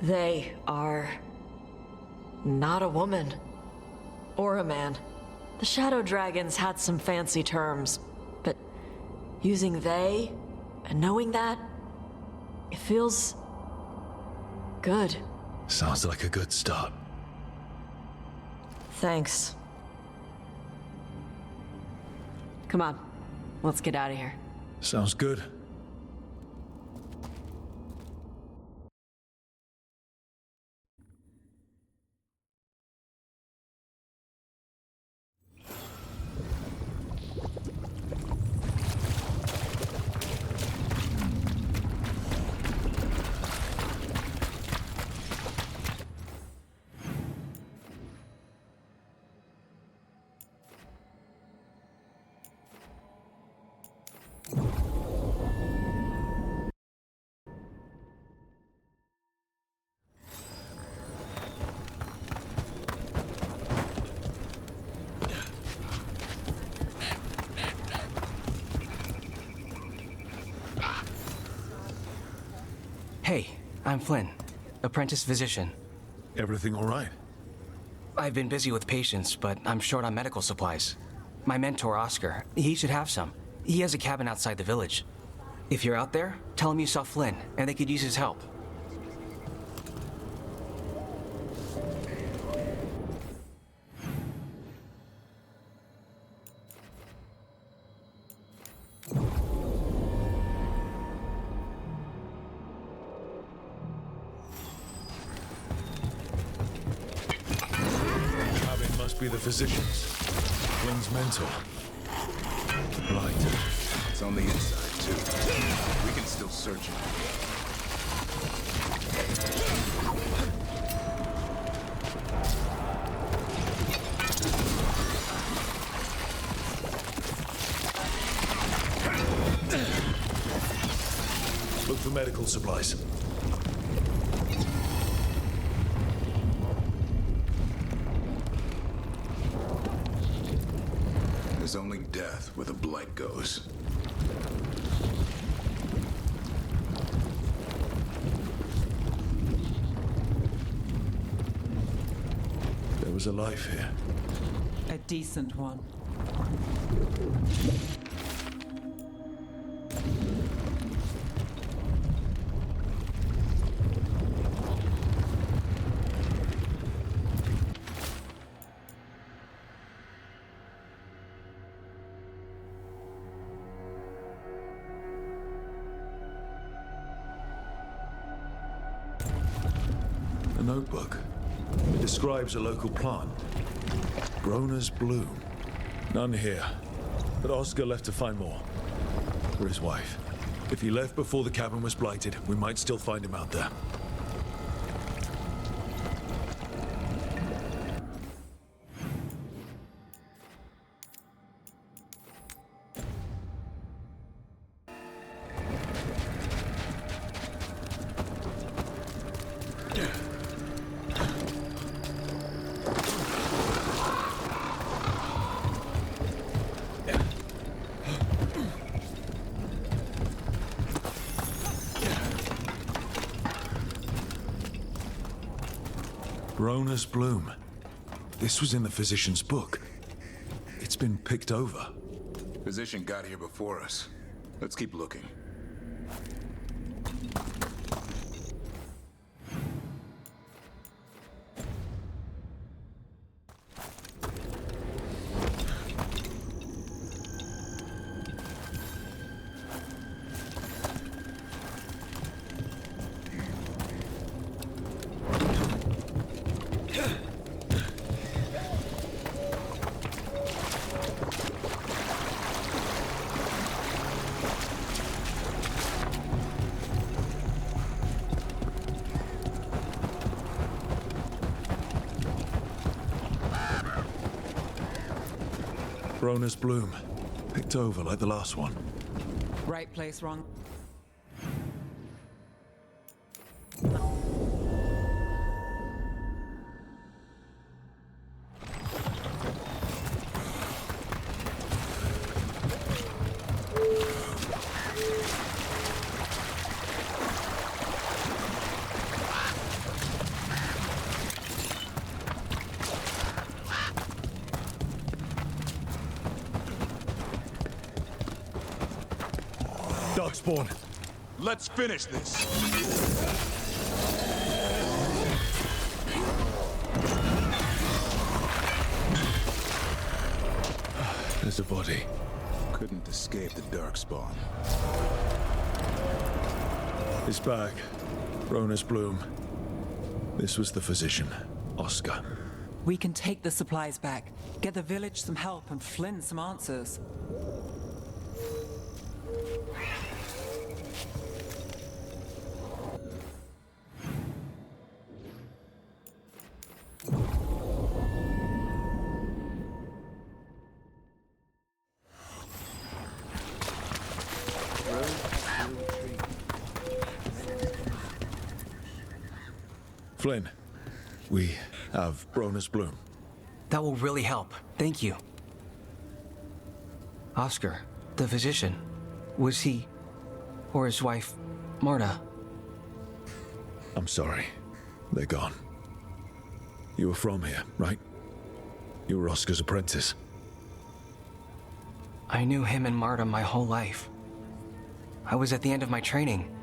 They are... not a woman. Or a man. The Shadow Dragons had some fancy terms, but using they and knowing that, it feels... good. Sounds like a good start. Thanks. Come on, let's get out of here. Sounds good. Hey, I'm Flynn, apprentice physician. Everything all right? I've been busy with patients, but I'm short on medical supplies. My mentor, Oscar, he should have some. He has a cabin outside the village. If you're out there, tell him you saw Flynn, and they could use his help. be the physicians. Flynn's mentor. Right. It's on the inside, too. We can still search it. Look for medical supplies. There's only death where the blight goes. There was a life here. A decent one. A notebook. It describes a local plant. Broner's bloom. None here. But Oscar left to find more. For his wife. If he left before the cabin was blighted, we might still find him out there. Broner's bloom. This was in the physician's book. It's been picked over. Physician got here before us. Let's keep looking. Broner's bloom. Picked over like the last one. Right place, wrong. Darkspawn. Let's finish this. There's a body. Couldn't escape the Darkspawn. His bag. Broner's bloom. This was the physician, Oscar. We can take the supplies back, get the village some help, and Flynn some answers. Flynn, we have Broner's bloom. That will really help. Thank you. Oscar, the physician, was he, or his wife, Marta? I'm sorry. They're gone. You were from here, right? You were Oscar's apprentice. I knew him and Marta my whole life. I was at the end of my training.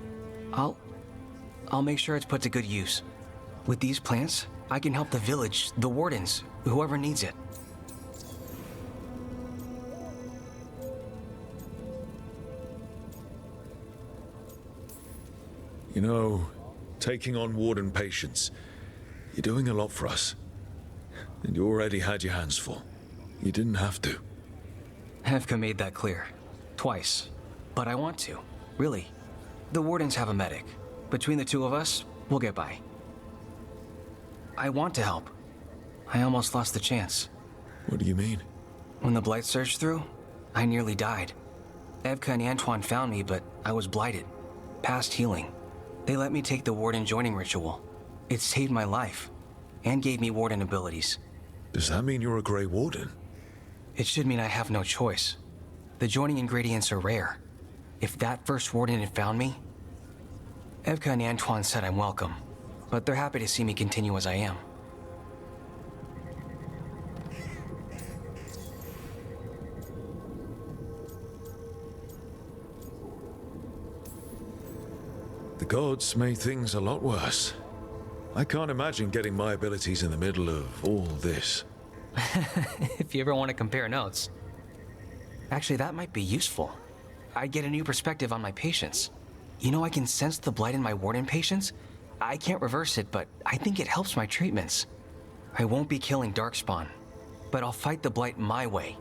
I'll make sure it's put to good use. With these plants, I can help the village, the wardens, whoever needs it. You know, taking on warden patients, you're doing a lot for us. And you already had your hands full. You didn't have to. Hevka made that clear. Twice. But I want to. Really. The Wardens have a medic. Between the two of us, we'll get by. I want to help. I almost lost the chance. What do you mean? When the Blight surged through, I nearly died. Evka and Antoine found me, but I was blighted. Past healing. They let me take the Warden joining ritual. It saved my life. And gave me Warden abilities. Does that mean you're a Grey Warden? It should mean I have no choice. The joining ingredients are rare. If that first Warden had found me... Evka and Antoine said I'm welcome, but they're happy to see me continue as I am. The gods made things a lot worse. I can't imagine getting my abilities in the middle of all this. If you ever want to compare notes. Actually, that might be useful. I'd get a new perspective on my patients. You know, I can sense the blight in my Warden patients. I can't reverse it, but I think it helps my treatments. I won't be killing Darkspawn, but I'll fight the blight my way.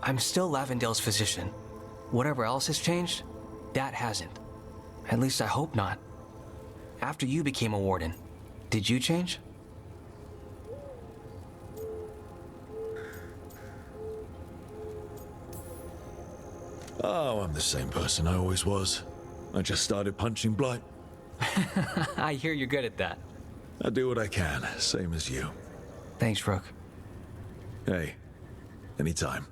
I'm still Lavendale's physician. Whatever else has changed, that hasn't. At least I hope not. After you became a Warden, did you change? Oh, I'm the same person I always was. I just started punching blight. I hear you're good at that. I do what I can, same as you. Thanks, Rook. Hey, anytime.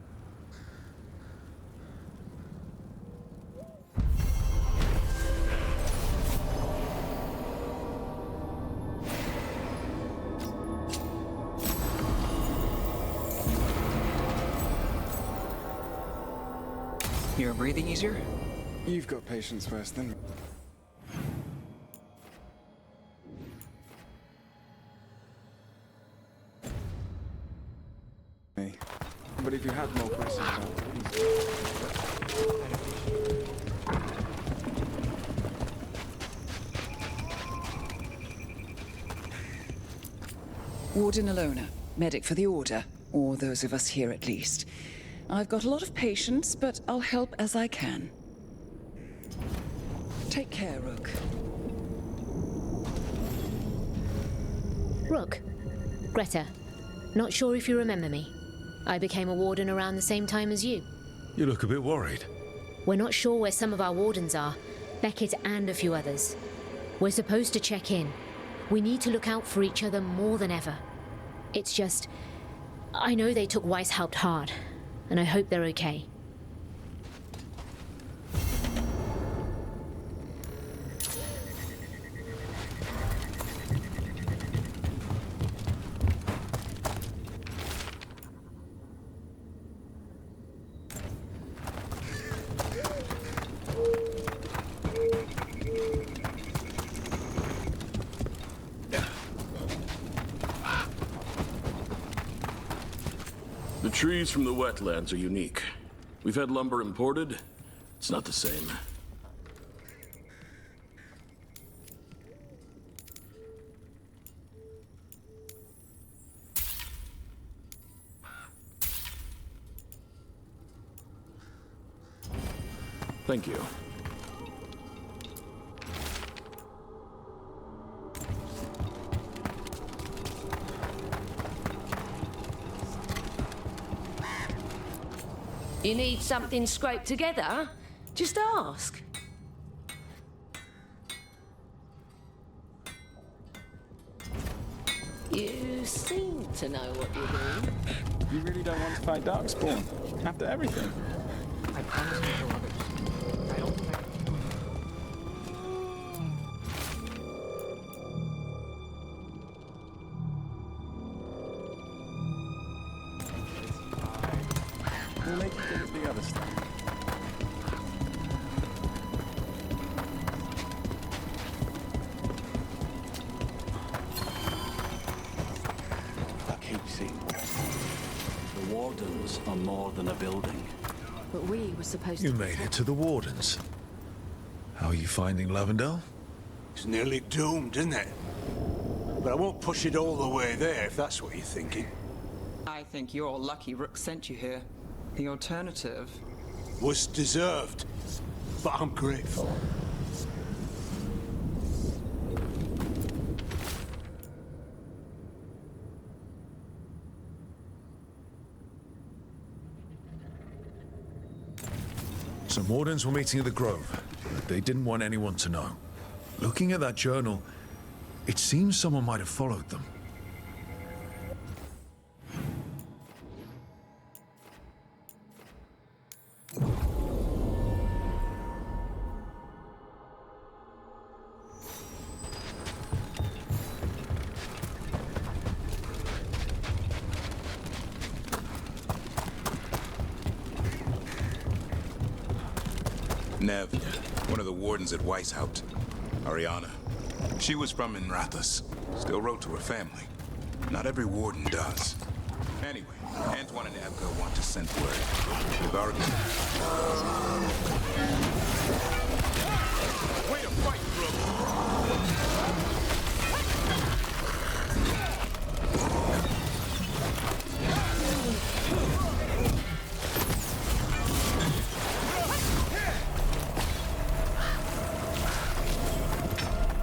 You're breathing easier? You've got patients worse than me. But if you had more questions about it, please. Warden Alona, medic for the Order, or those of us here at least. I've got a lot of patience, but I'll help as I can. Take care, Rook. Rook. Greta. Not sure if you remember me. I became a warden around the same time as you. You look a bit worried. We're not sure where some of our wardens are. Beckett and a few others. We're supposed to check in. We need to look out for each other more than ever. It's just... I know they took Weishaupt hard, and I hope they're okay. The trees from the wetlands are unique. We've had lumber imported. It's not the same. Thank you. You need something scraped together? Just ask. You seem to know what you're doing. You really don't want to fight Darkspawn after everything. I promise to kill others. I don't think We'll make you good at the other stuff. I keep seeing the Wardens are more than a building. But we were supposed You to... made it to the Wardens. How are you finding Lavendale? It's nearly doomed, isn't it? But I won't push it all the way there, if that's what you're thinking. I think you're lucky Rook sent you here. The alternative... Was deserved, but I'm grateful. Some wardens were meeting at the Grove, but they didn't want anyone to know. Looking at that journal, it seems someone might have followed them. Nev, one of the wardens at Weishaupt. Ariana. She was from Inrathus. Still wrote to her family. Not every warden does. Anyway, Antoine and Evka want to send word. If our... Way to fight,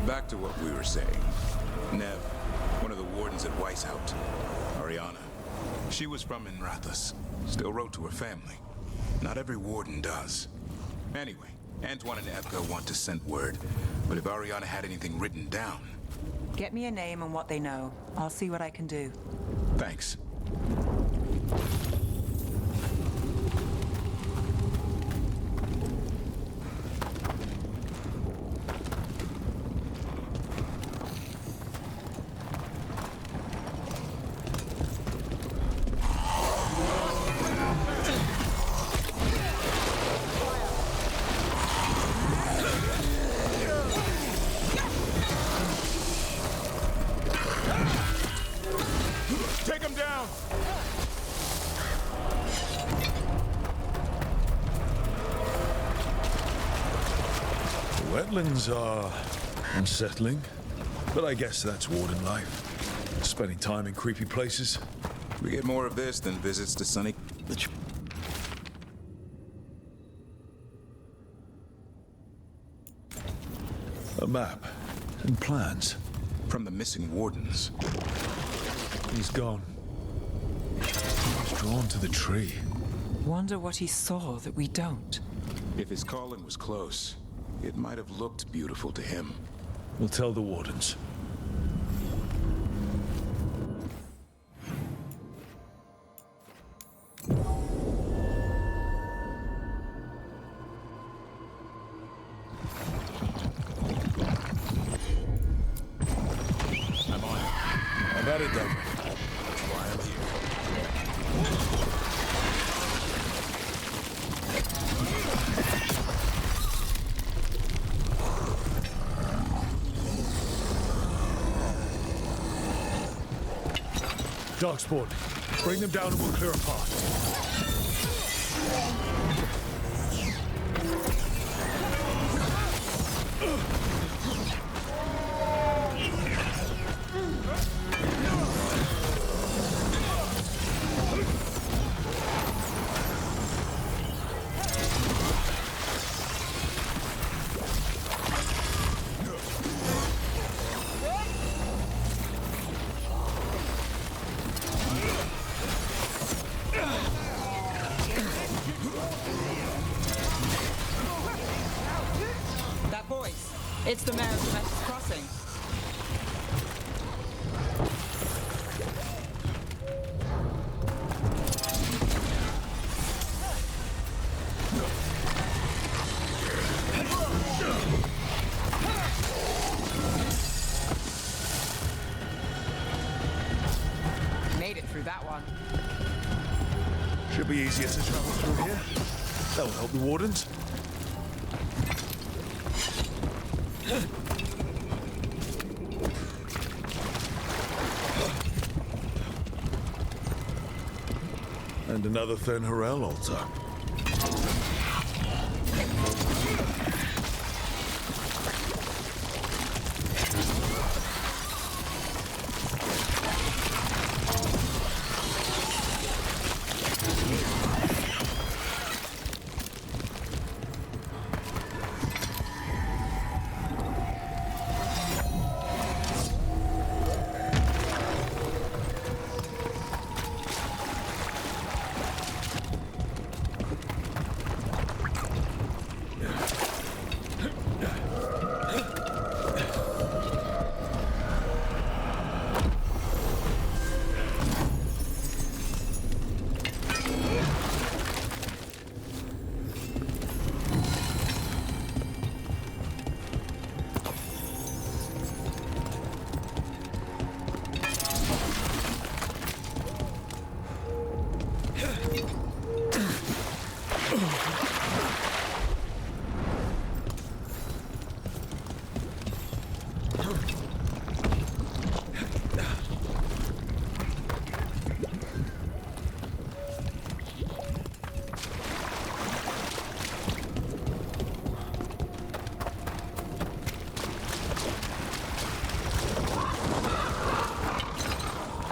Back to what we were saying. Nev, one of the wardens at Weishaupt. Ariana. She was from Inrathus. Still wrote to her family. Not every warden does. Anyway, Antoine and Evka want to send word. But if Ariana had anything written down... Get me a name and what they know. I'll see what I can do. Thanks. Take him down! The wetlands are unsettling, but I guess that's warden life. Spending time in creepy places. We get more of this than visits to sunny... A map and plans. From the missing wardens. He's gone. He's drawn to the tree. Wonder what he saw that we don't. If his calling was close, it might have looked beautiful to him. We'll tell the wardens. I'm on it. I've had it done. That's why I'm here. Darkspawn, bring them down and we'll clear a path. That voice, it's the mayor of Domestic Crossing. Made it through that one. Should be easier to travel through here. That'll help the wardens. And another Fen'Harel altar.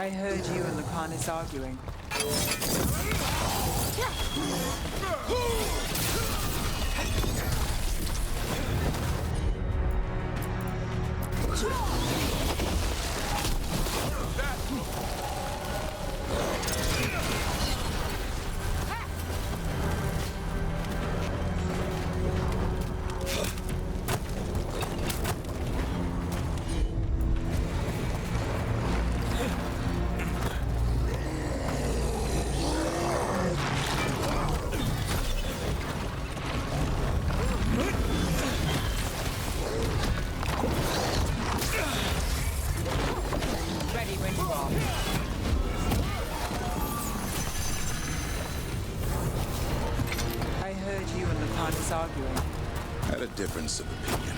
I heard you and Lucanis arguing. Arguing. Had a difference of opinion.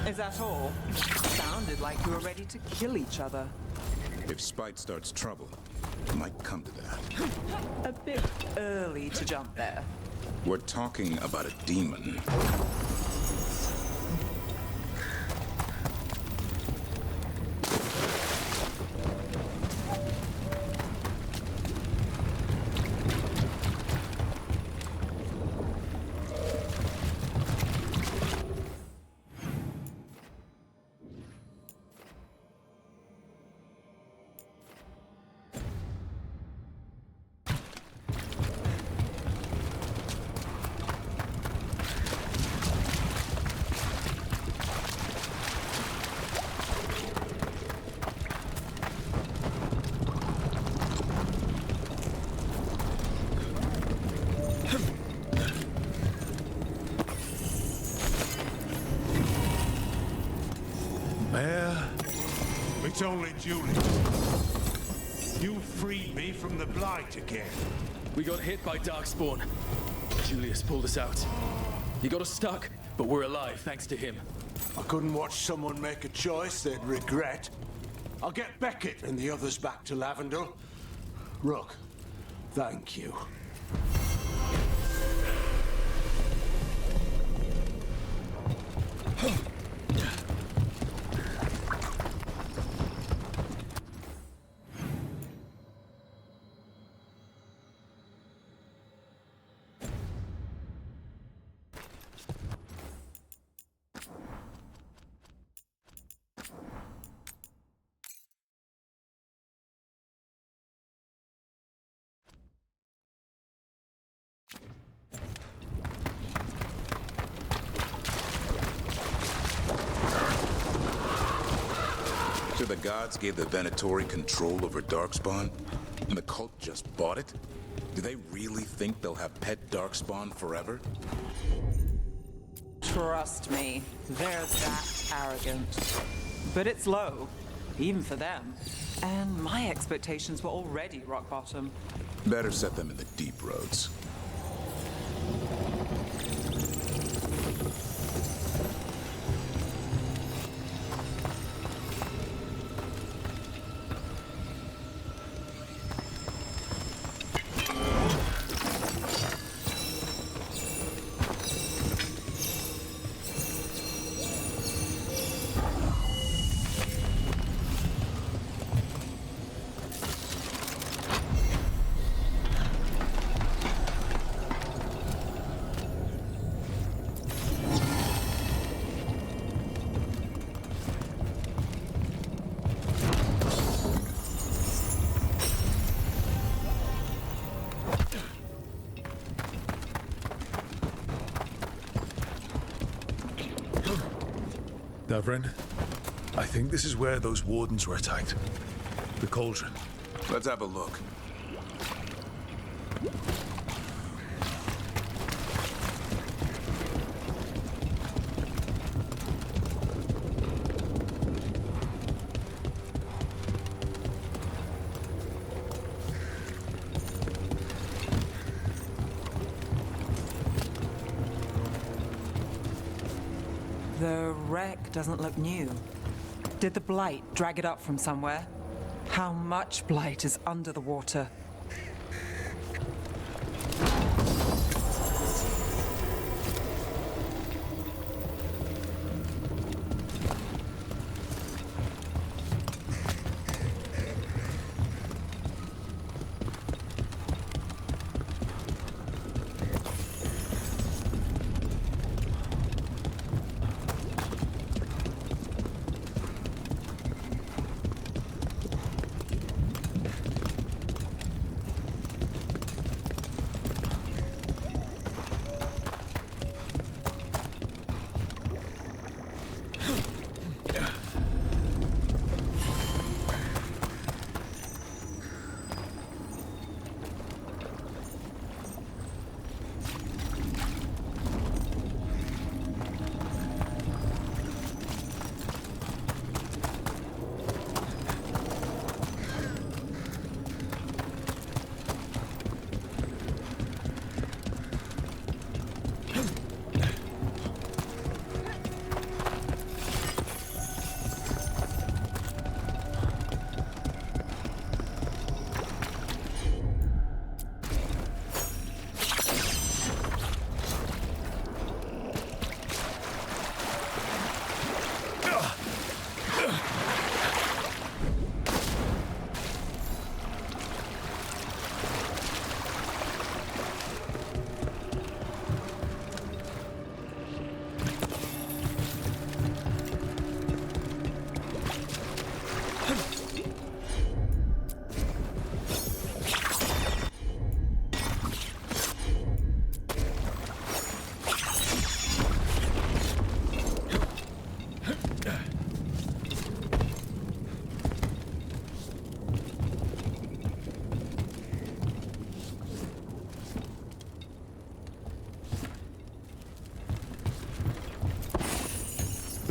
Is that all? Sounded like you were ready to kill each other. If spite starts trouble, it might come to that. A bit early to jump there. We're talking about a demon. It's only Julie. You freed me from the Blight again. We got hit by Darkspawn. Julius pulled us out. He got us stuck, but we're alive thanks to him. I couldn't watch someone make a choice they'd regret. I'll get Beckett and the others back to Lavendel. Rook, thank you. So the gods gave the Venatori control over Darkspawn, and the cult just bought it? Do they really think they'll have pet Darkspawn forever? Trust me, they're that arrogant. But it's low, even for them. And my expectations were already rock bottom. Better set them in the deep roads. Davrin, I think this is where those wardens were attacked. The cauldron. Let's have a look. The wreck doesn't look new. Did the Blight drag it up from somewhere? How much Blight is under the water?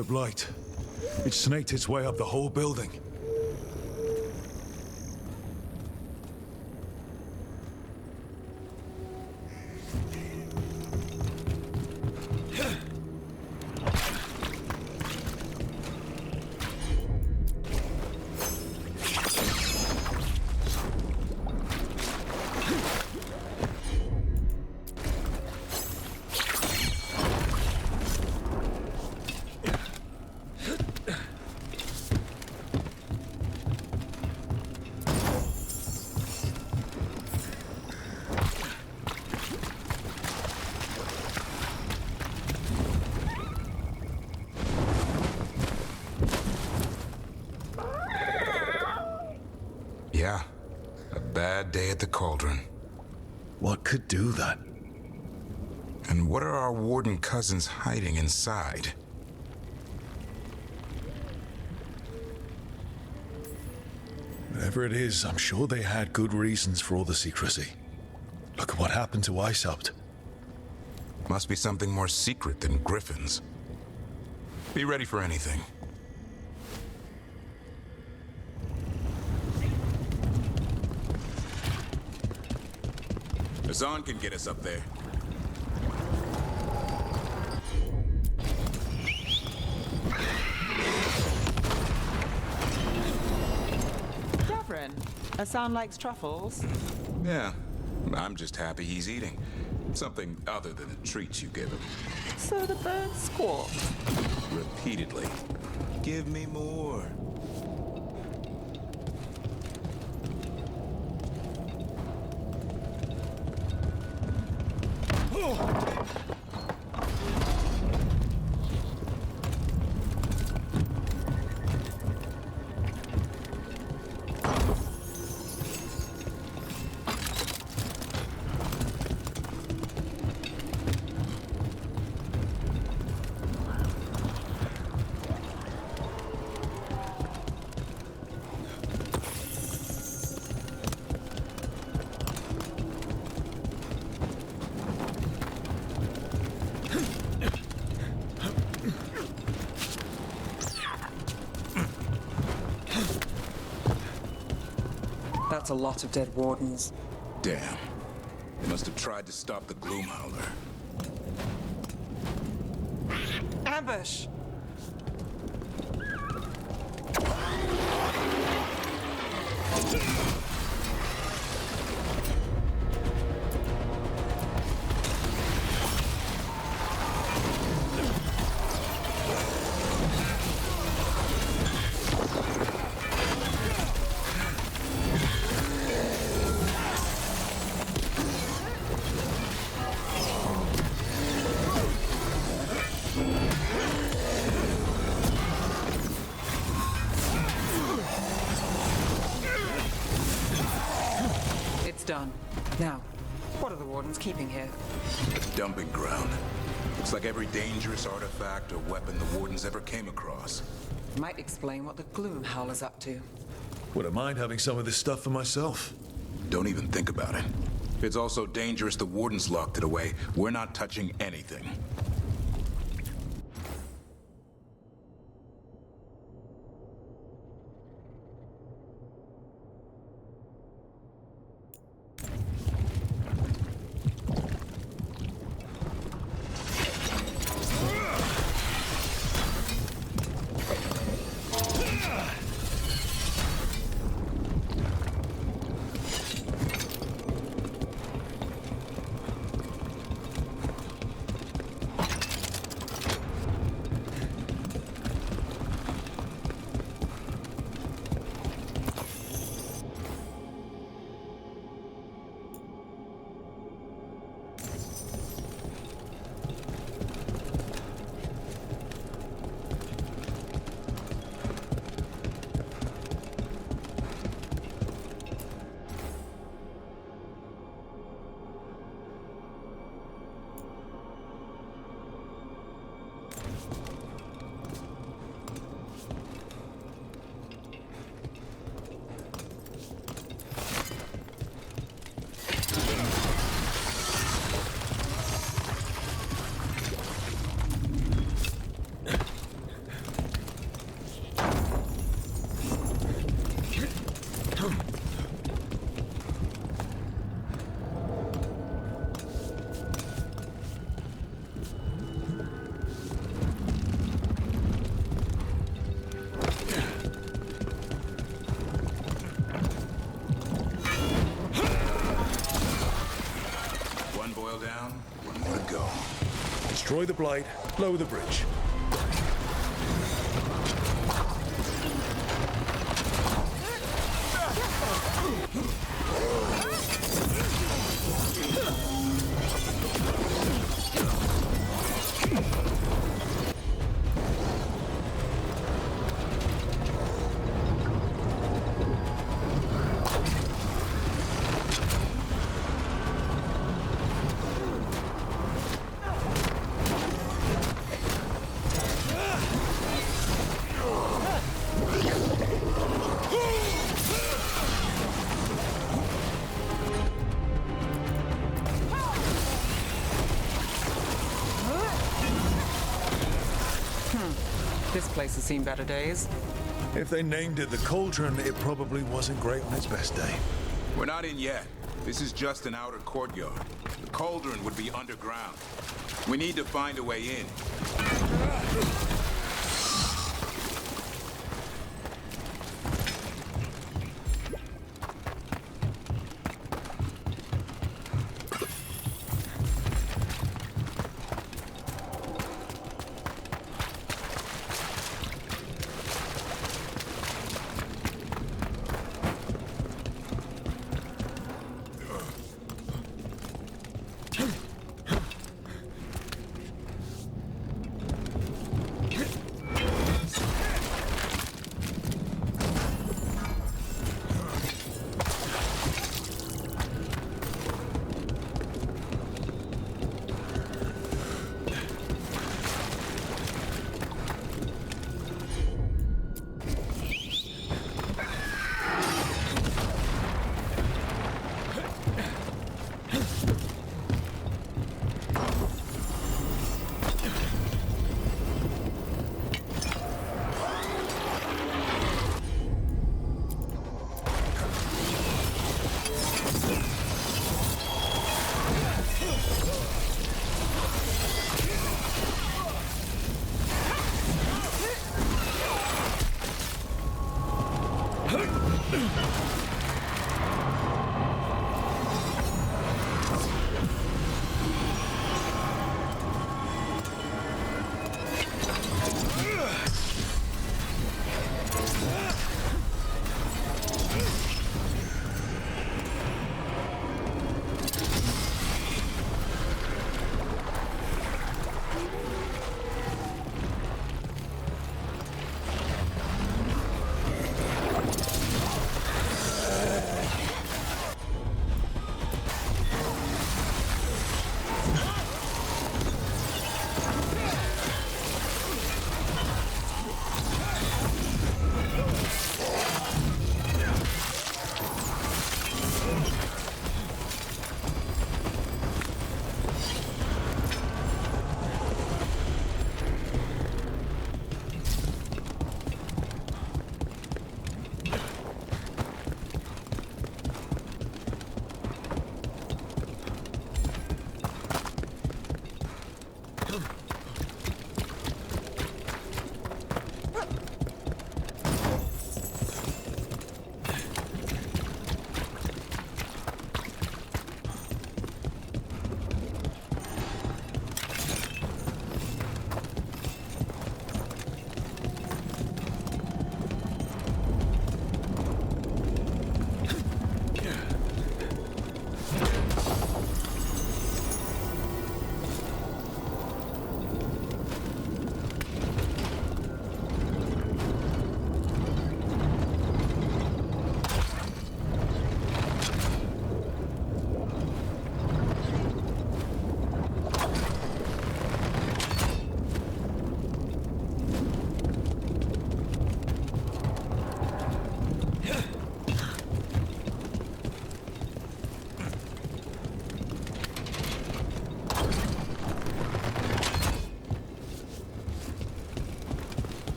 The blight. It snaked its way up the whole building. Yeah, a bad day at the cauldron. What could do that? And what are our warden cousins hiding inside? Whatever it is, I'm sure they had good reasons for all the secrecy. Look at what happened to Weishaupt. Must be something more secret than griffins. Be ready for anything. Azan can get us up there. Gavrin, Azan likes truffles. Yeah, I'm just happy he's eating. Something other than the treats you give him. So the bird squawk. Repeatedly. Give me more. That's a lot of dead wardens. Damn. They must have tried to stop the Gloomhowler. Ambush! Done. Now, what are the wardens keeping here? A dumping ground. Looks like every dangerous artifact or weapon the wardens ever came across. Might explain what the Gloomhowler's up to. Wouldn't mind having some of this stuff for myself. Don't even think about it. If it's also dangerous the wardens locked it away, we're not touching anything. Destroy the blade, lower the bridge. This place has seen better days. If they named it the Cauldron, it probably wasn't great on its best day. We're not in yet. This is just an outer courtyard. The Cauldron would be underground. We need to find a way in.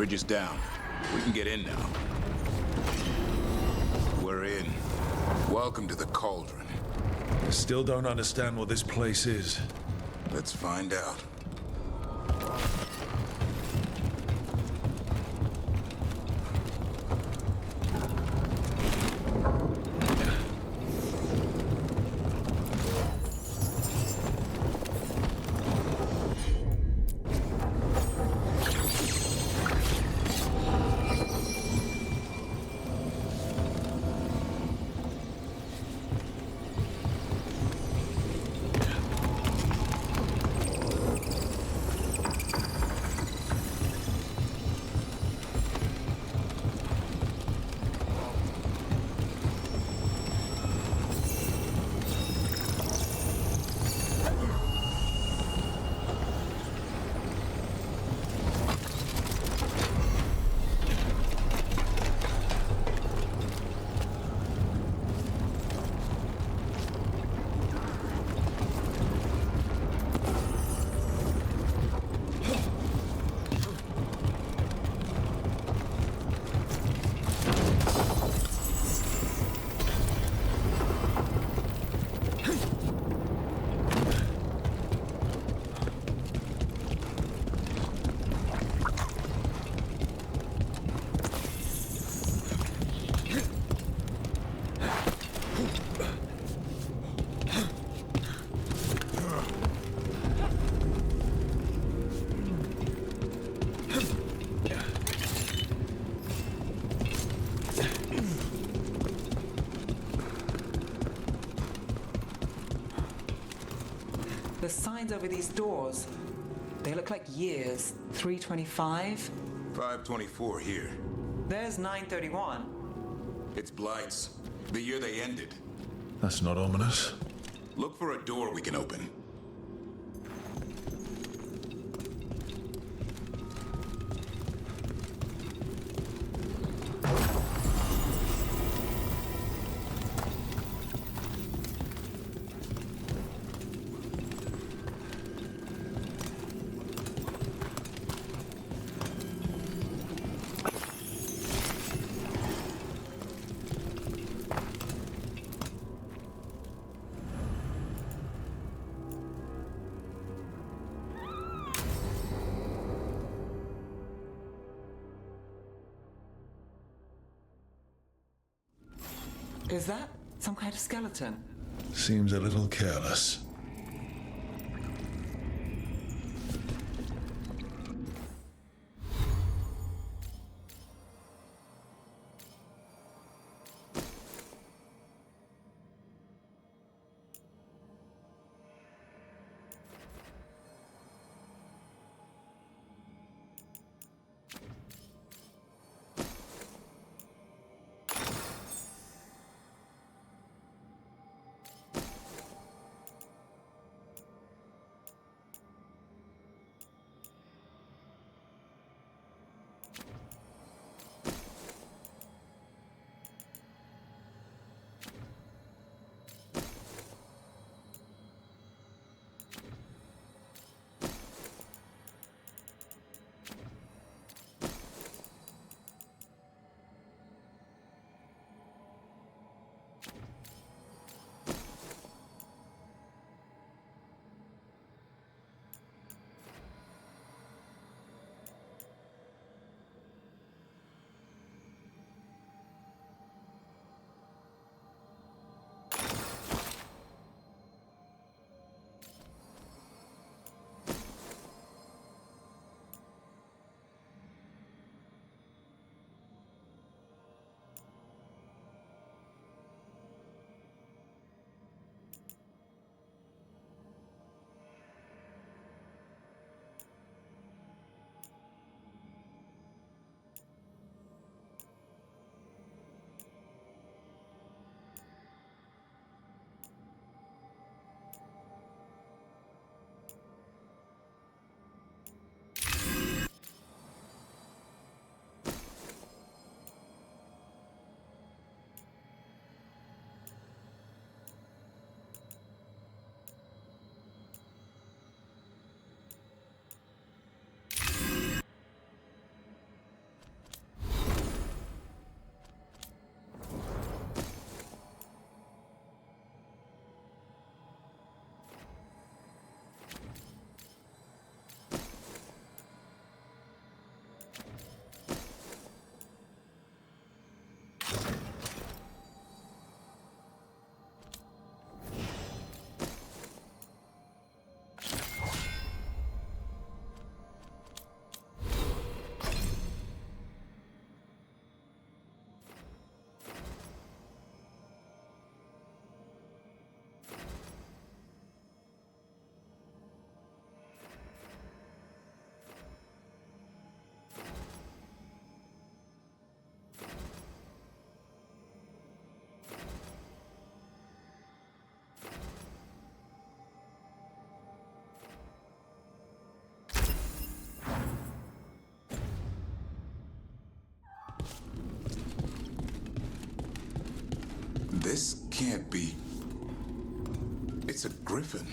bridge is down. We can get in now. We're in. Welcome to the Cauldron. I still don't understand what this place is. Let's find out. The signs over these doors, they look like years. 325. 524 here. There's 931. It's Blight's. The year they ended. That's not ominous. Look for a door we can open. Is that some kind of skeleton? Seems a little careless. This can't be... It's a griffin.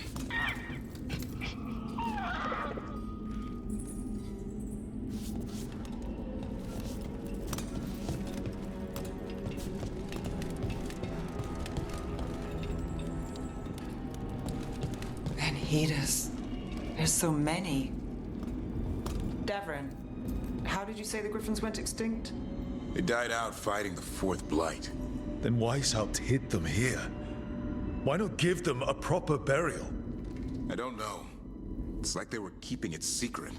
Venhidas. There's so many. Davrin, how did you say the griffins went extinct? They died out fighting the Fourth Blight. Then Weishaupt hid them here. Why not give them a proper burial? I don't know. It's like they were keeping it secret.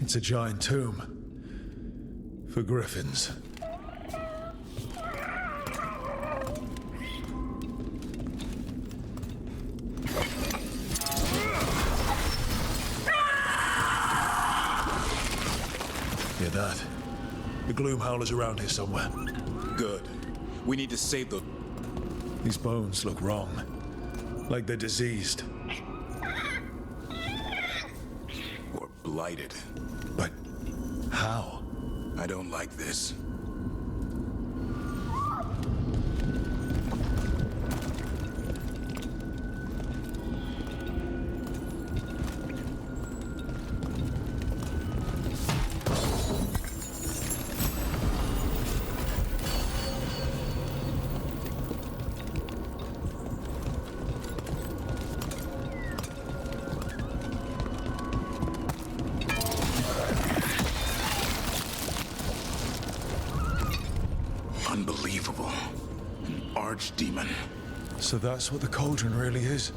It's a giant tomb. For griffins. Hear that? The gloom howler's around here somewhere. Good. We need to save the... These bones look wrong. Like they're diseased. Or blighted. But how? I don't like this. Unbelievable. An archdemon. So that's what the cauldron really is?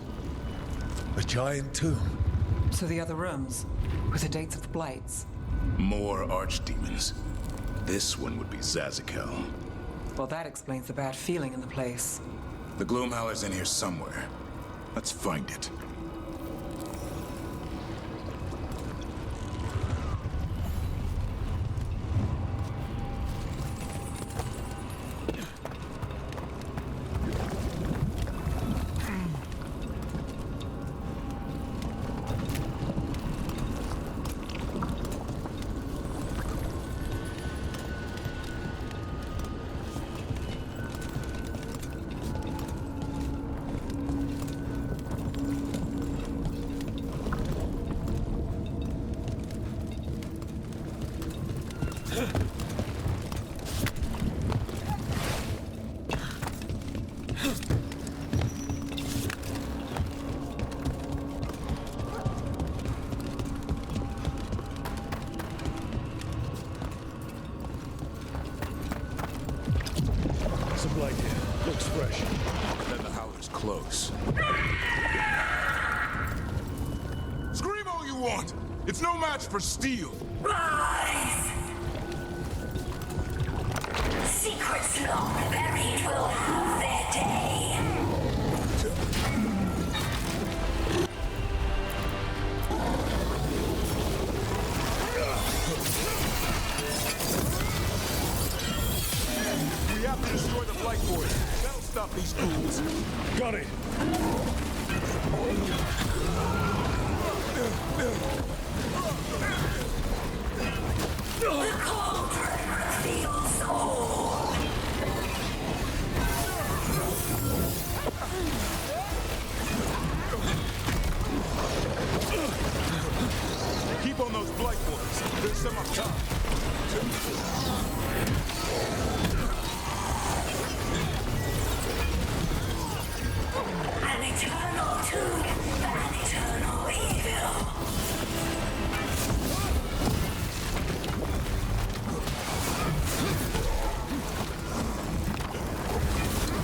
A giant tomb? So the other rooms, with the dates of the blights. More archdemons. This one would be Zazakel. Well, that explains the bad feeling in the place. The Gloomhowler's in here somewhere. Let's find it. Some light here. Looks fresh. Then the howler's close. Scream all you want! It's no match for steel! Rise! Secrets long buried will have their day. We have to destroy the Blight Board. That'll stop these fools. Got it! The cauldron reveals all. Keep on those Blight Boards. There's some up top. An eternal tomb for an eternal evil.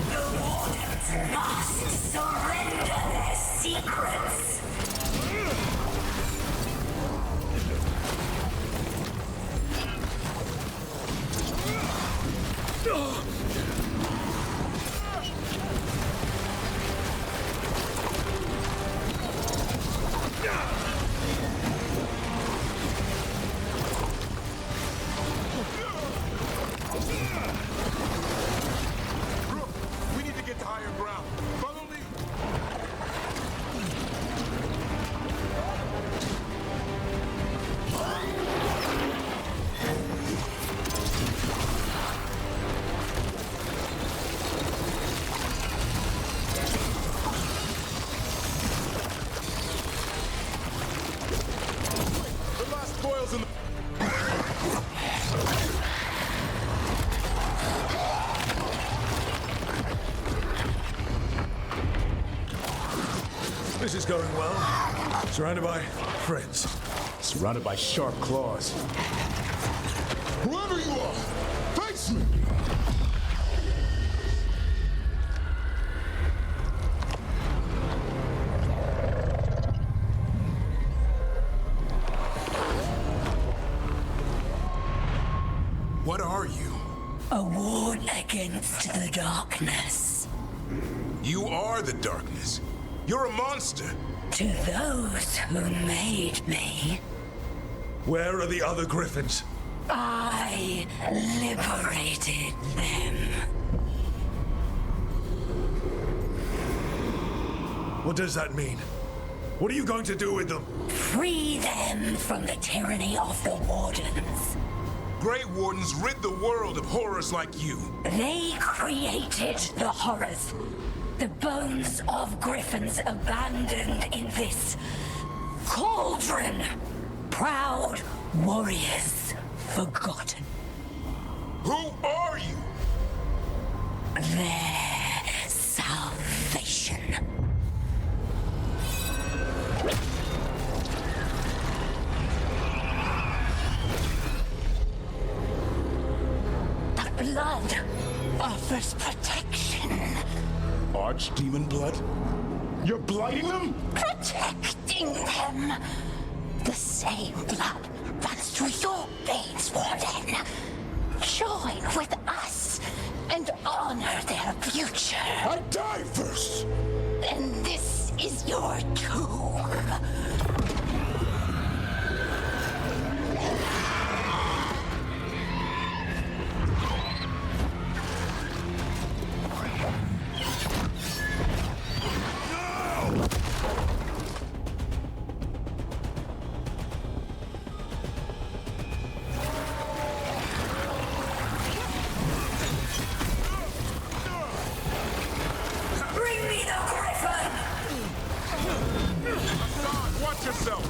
The wardens must surrender their secrets. claws in the... This is going well. Surrounded by friends. Surrounded by sharp claws. Whoever you are, face me! What are you? A ward against the darkness. You are the darkness. You're a monster. To those who made me, Where are the other griffins? I liberated them. What does that mean? What are you going to do with them? Free them from the tyranny of the Wardens. Grey Wardens rid the world of horrors like you. They created the horrors. The bones of griffins abandoned in this cauldron. Proud warriors forgotten. Who are you? Their salvation. The blood offers protection. Archdemon blood? You're blighting them? Protecting them. The same blood runs through your veins, Warden. Join with us and honor their future. I die first! And this is your tomb. Bring me the griffin! Hassan, watch yourself!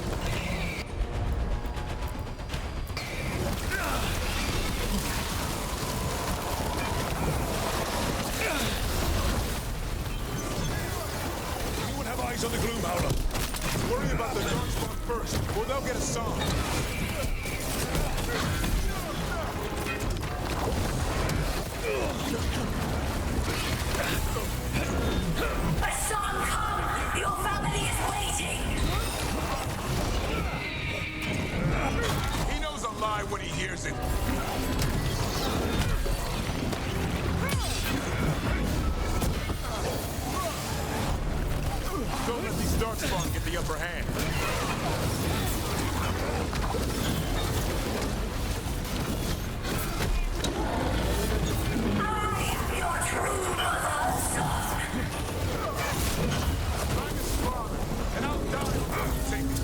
Anyone have eyes on the gloom howler? Worry about the darkspawn first, or they'll get a song. Hassan, come! Your family is waiting! He knows a lie when he hears it. Don't let these darkspawn get the upper hand. I am your true mother, Hassan. I'm his father, and I'll die before you take it.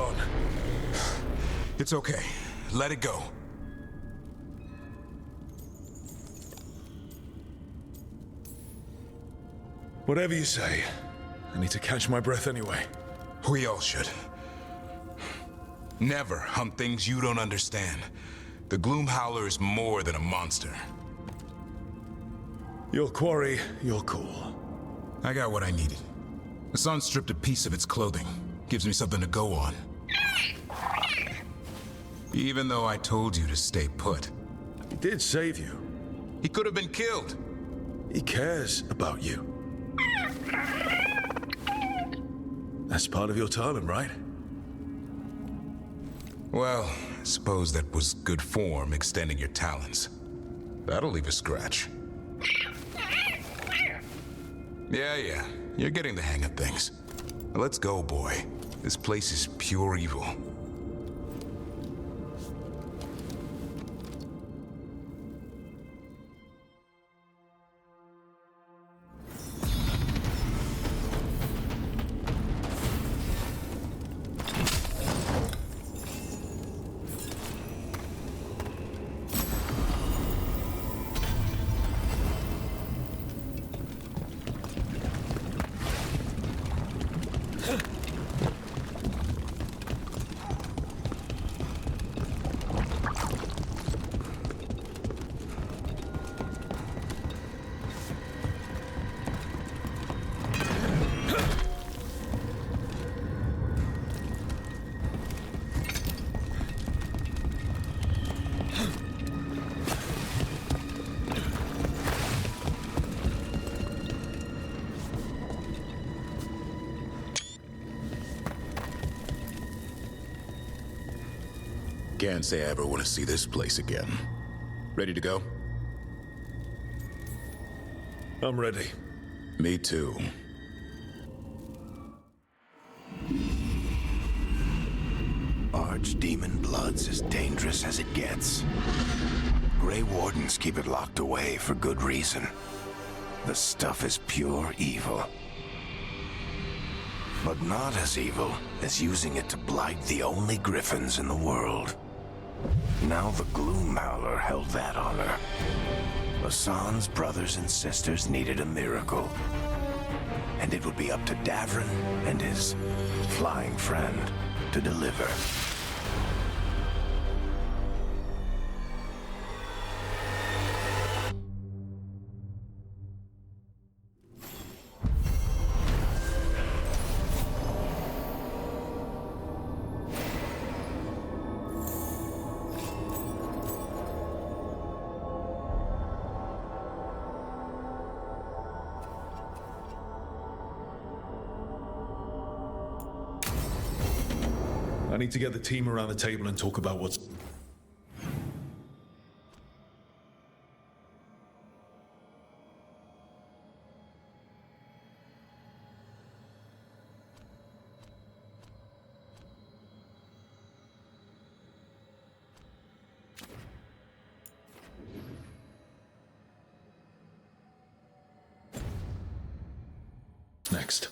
gone. It's okay. Let it go. Whatever you say. I need to catch my breath anyway. We all should. Never hunt things you don't understand. The Gloom Howler is more than a monster. Your quarry, your call. I got what I needed. The sun stripped a piece of its clothing. Gives me something to go on. Even though I told you to stay put. He did save you. He could have been killed. He cares about you. That's part of your talent, right? Well, I suppose that was good form, extending your talons. That'll leave a scratch. Yeah, you're getting the hang of things. Now let's go, boy. This place is pure evil. Can't say I ever want to see this place again. Ready to go? I'm ready. Me too. Archdemon blood's as dangerous as it gets. Grey Wardens keep it locked away for good reason. The stuff is pure evil. But not as evil as using it to blight the only griffins in the world. Now the Gloom Howler held that honor. Hassan's brothers and sisters needed a miracle. And it would be up to Davrin and his flying friend to deliver. I need to get the team around the table and talk about what's... next.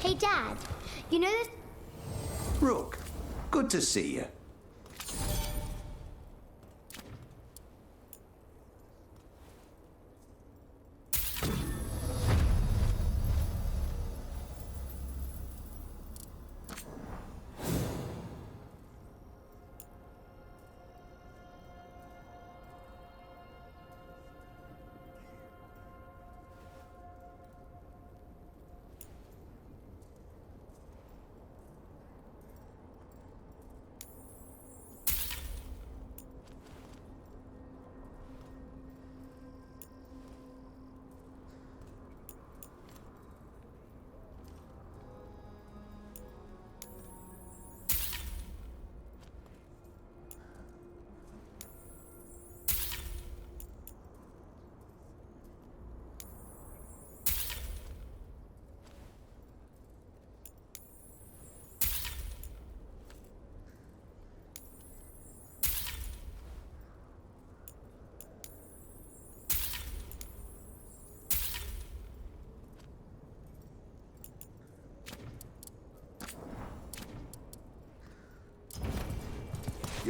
Hey, Dad. You know this? Rook, good to see you.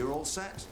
you're all set.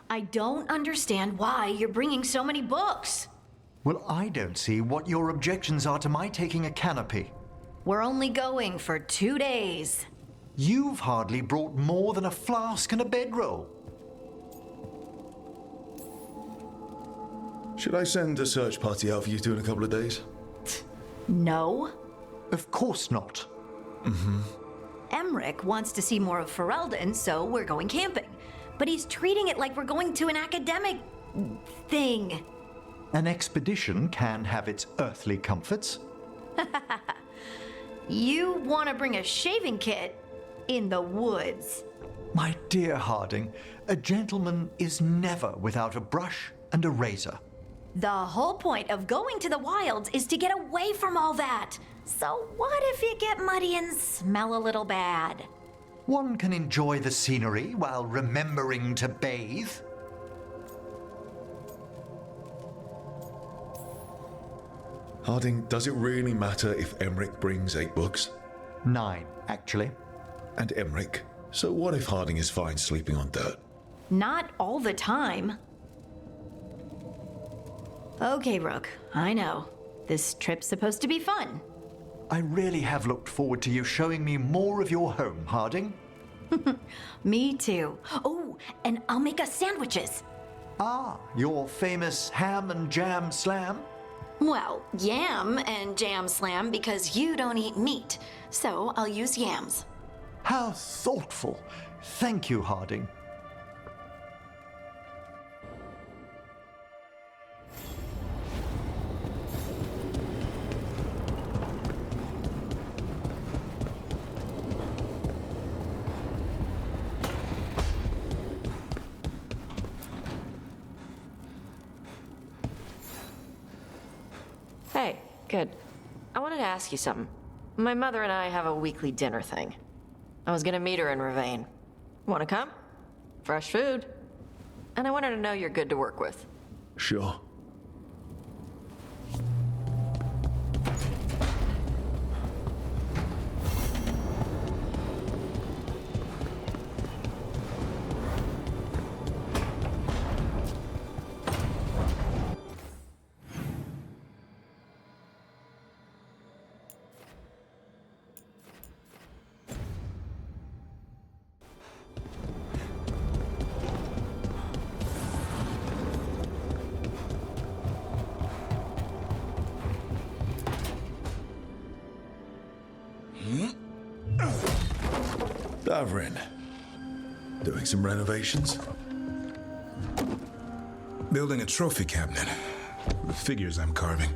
I don't understand why you're bringing so many books. Well, I don't see what your objections are to my taking a canopy. We're only going for 2 days. You've hardly brought more than a flask and a bedroll. Should I send a search party out for you two in a couple of days? No. Of course not. Emmerich wants to see more of Ferelden, so we're going camping. But he's treating it like we're going to an academic thing. An expedition can have its earthly comforts. You want to bring a shaving kit in the woods. My dear Harding, a gentleman is never without a brush and a razor. The whole point of going to the wilds is to get away from all that. So what if you get muddy and smell a little bad? One can enjoy the scenery while remembering to bathe. Harding, does it really matter if Emmerich brings 8 books? 9, actually. And Emmerich? So what if Harding is fine sleeping on dirt? Not all the time. Okay, Rook, I know. This trip's supposed to be fun. I really have looked forward to you showing me more of your home, Harding. Me too. Oh, and I'll make us sandwiches. Ah, your famous ham and jam slam? Well, yam and jam slam because you don't eat meat, so I'll use yams. How thoughtful. Thank you, Harding. Hey, good. I wanted to ask you something. My mother and I have a weekly dinner thing. I was gonna meet her in Ravane. Wanna come? Fresh food. And I wanted to know you're good to work with. Sure. Davrin. Doing some renovations? Building a trophy cabinet. The figures I'm carving.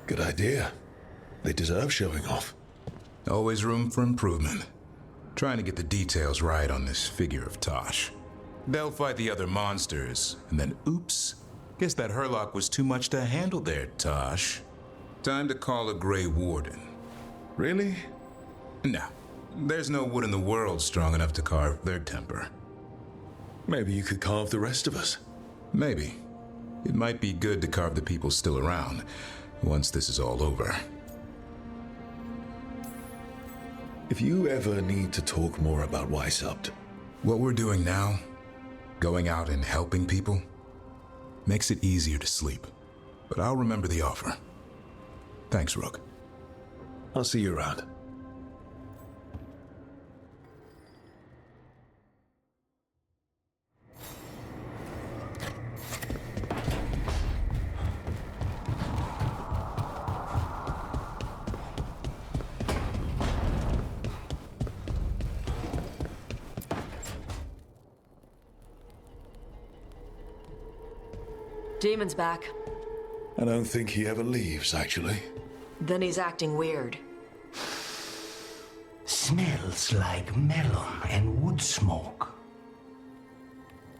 Good idea. They deserve showing off. Always room for improvement. Trying to get the details right on this figure of Tosh. They'll fight the other monsters, and then oops. Guess that Hurlock was too much to handle there, Tosh. Time to call a Grey Warden. Really? No. There's no wood in the world strong enough to carve their temper. Maybe you could carve the rest of us. Maybe. It might be good to carve the people still around, once this is all over. If you ever need to talk more about Weishaupt. What we're doing now, going out and helping people, makes it easier to sleep. But I'll remember the offer. Thanks, Rook. I'll see you around. Demon's back. I don't think he ever leaves, actually. Then he's acting weird. Smells like melon and wood smoke.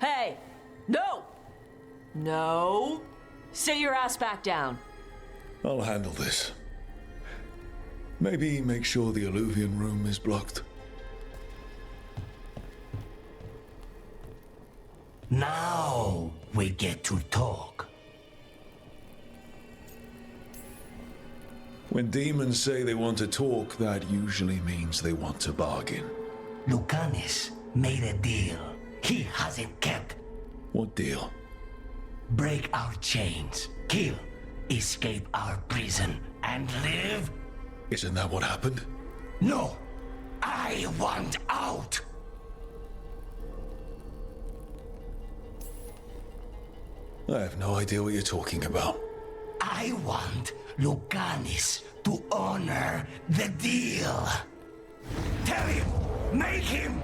Hey! No! No! Sit your ass back down. I'll handle this. Maybe make sure the alluvian room is blocked. Now we get to talk. When demons say they want to talk, that usually means they want to bargain. Lucanis made a deal he hasn't kept. What deal? Break our chains, kill, escape our prison, and live? Isn't that what happened? No! I want out! I have no idea what you're talking about. I want Lucanis to honor the deal. Tell him! Make him!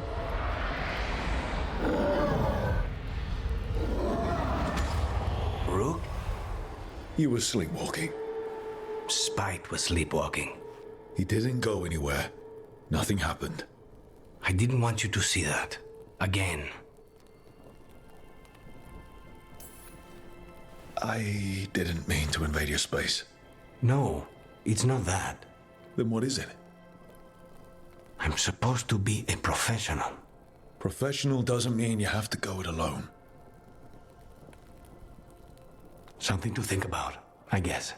Rook? You were sleepwalking. Spite was sleepwalking. He didn't go anywhere. Nothing happened. I didn't want you to see that. Again. I didn't mean to invade your space. No, it's not that. Then what is it? I'm supposed to be a professional. Professional doesn't mean you have to go it alone. Something to think about, I guess.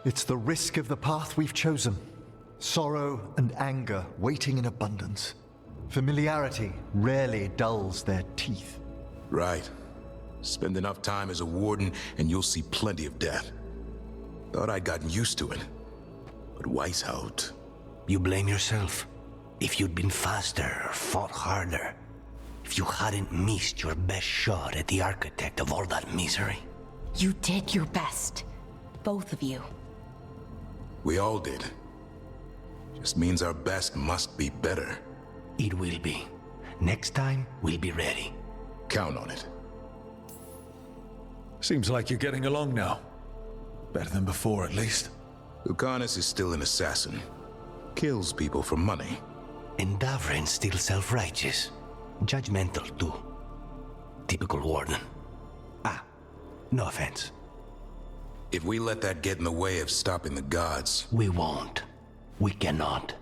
It's the risk of the path we've chosen. Sorrow and anger waiting in abundance. Familiarity rarely dulls their teeth. Right. Spend enough time as a warden and you'll see plenty of death. Thought I'd gotten used to it. But Weishaupt... You blame yourself. If you'd been faster or fought harder. If you hadn't missed your best shot at the architect of all that misery. You did your best. Both of you. We all did. Just means our best must be better. It will be. Next time, we'll be ready. Count on it. Seems like you're getting along now. Better than before, at least. Lucanus is still an assassin. Kills people for money. And Davrin's still self-righteous. Judgmental, too. Typical warden. Ah, no offense. If we let that get in the way of stopping the gods... We won't. We cannot.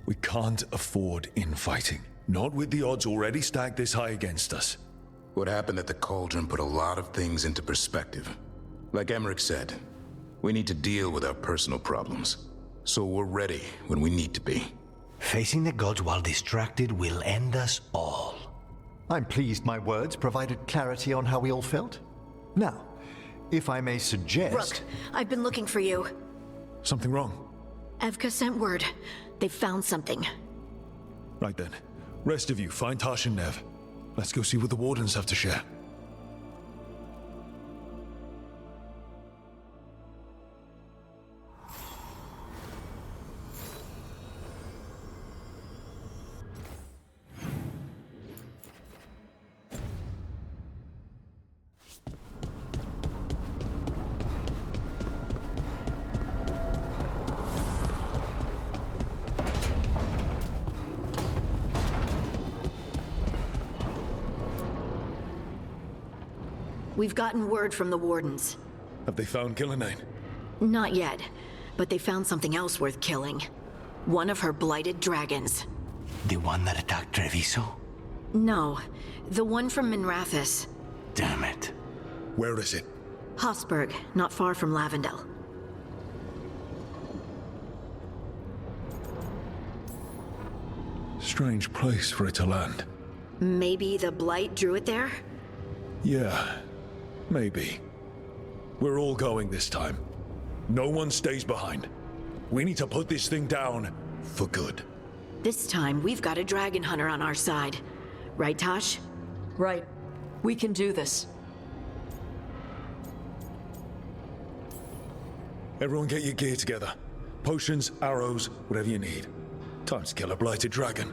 We can't afford infighting. Not with the odds already stacked this high against us. What happened at the Cauldron put a lot of things into perspective. Like Emmerich said, we need to deal with our personal problems. So we're ready when we need to be. Facing the gods while distracted will end us all. I'm pleased my words provided clarity on how we all felt. Now, if I may suggest... Rook, I've been looking for you. Something wrong? Evka sent word. They found something. Right then. Rest of you, find Tosh and Nev. Let's go see what the Wardens have to share. We've gotten word from the Wardens. Have they found Killinane? Not yet, but they found something else worth killing. One of her blighted dragons. The one that attacked Treviso? No, the one from Minrathous. Damn it. Where is it? Hosberg, not far from Lavendel. Strange place for it to land. Maybe the blight drew it there? Yeah, maybe. We're all going this time. No one stays behind. We need to put this thing down for good. This time, we've got a dragon hunter on our side. Right, Tosh? Right. We can do this. Everyone get your gear together. Potions, arrows, whatever you need. Time to kill a blighted dragon.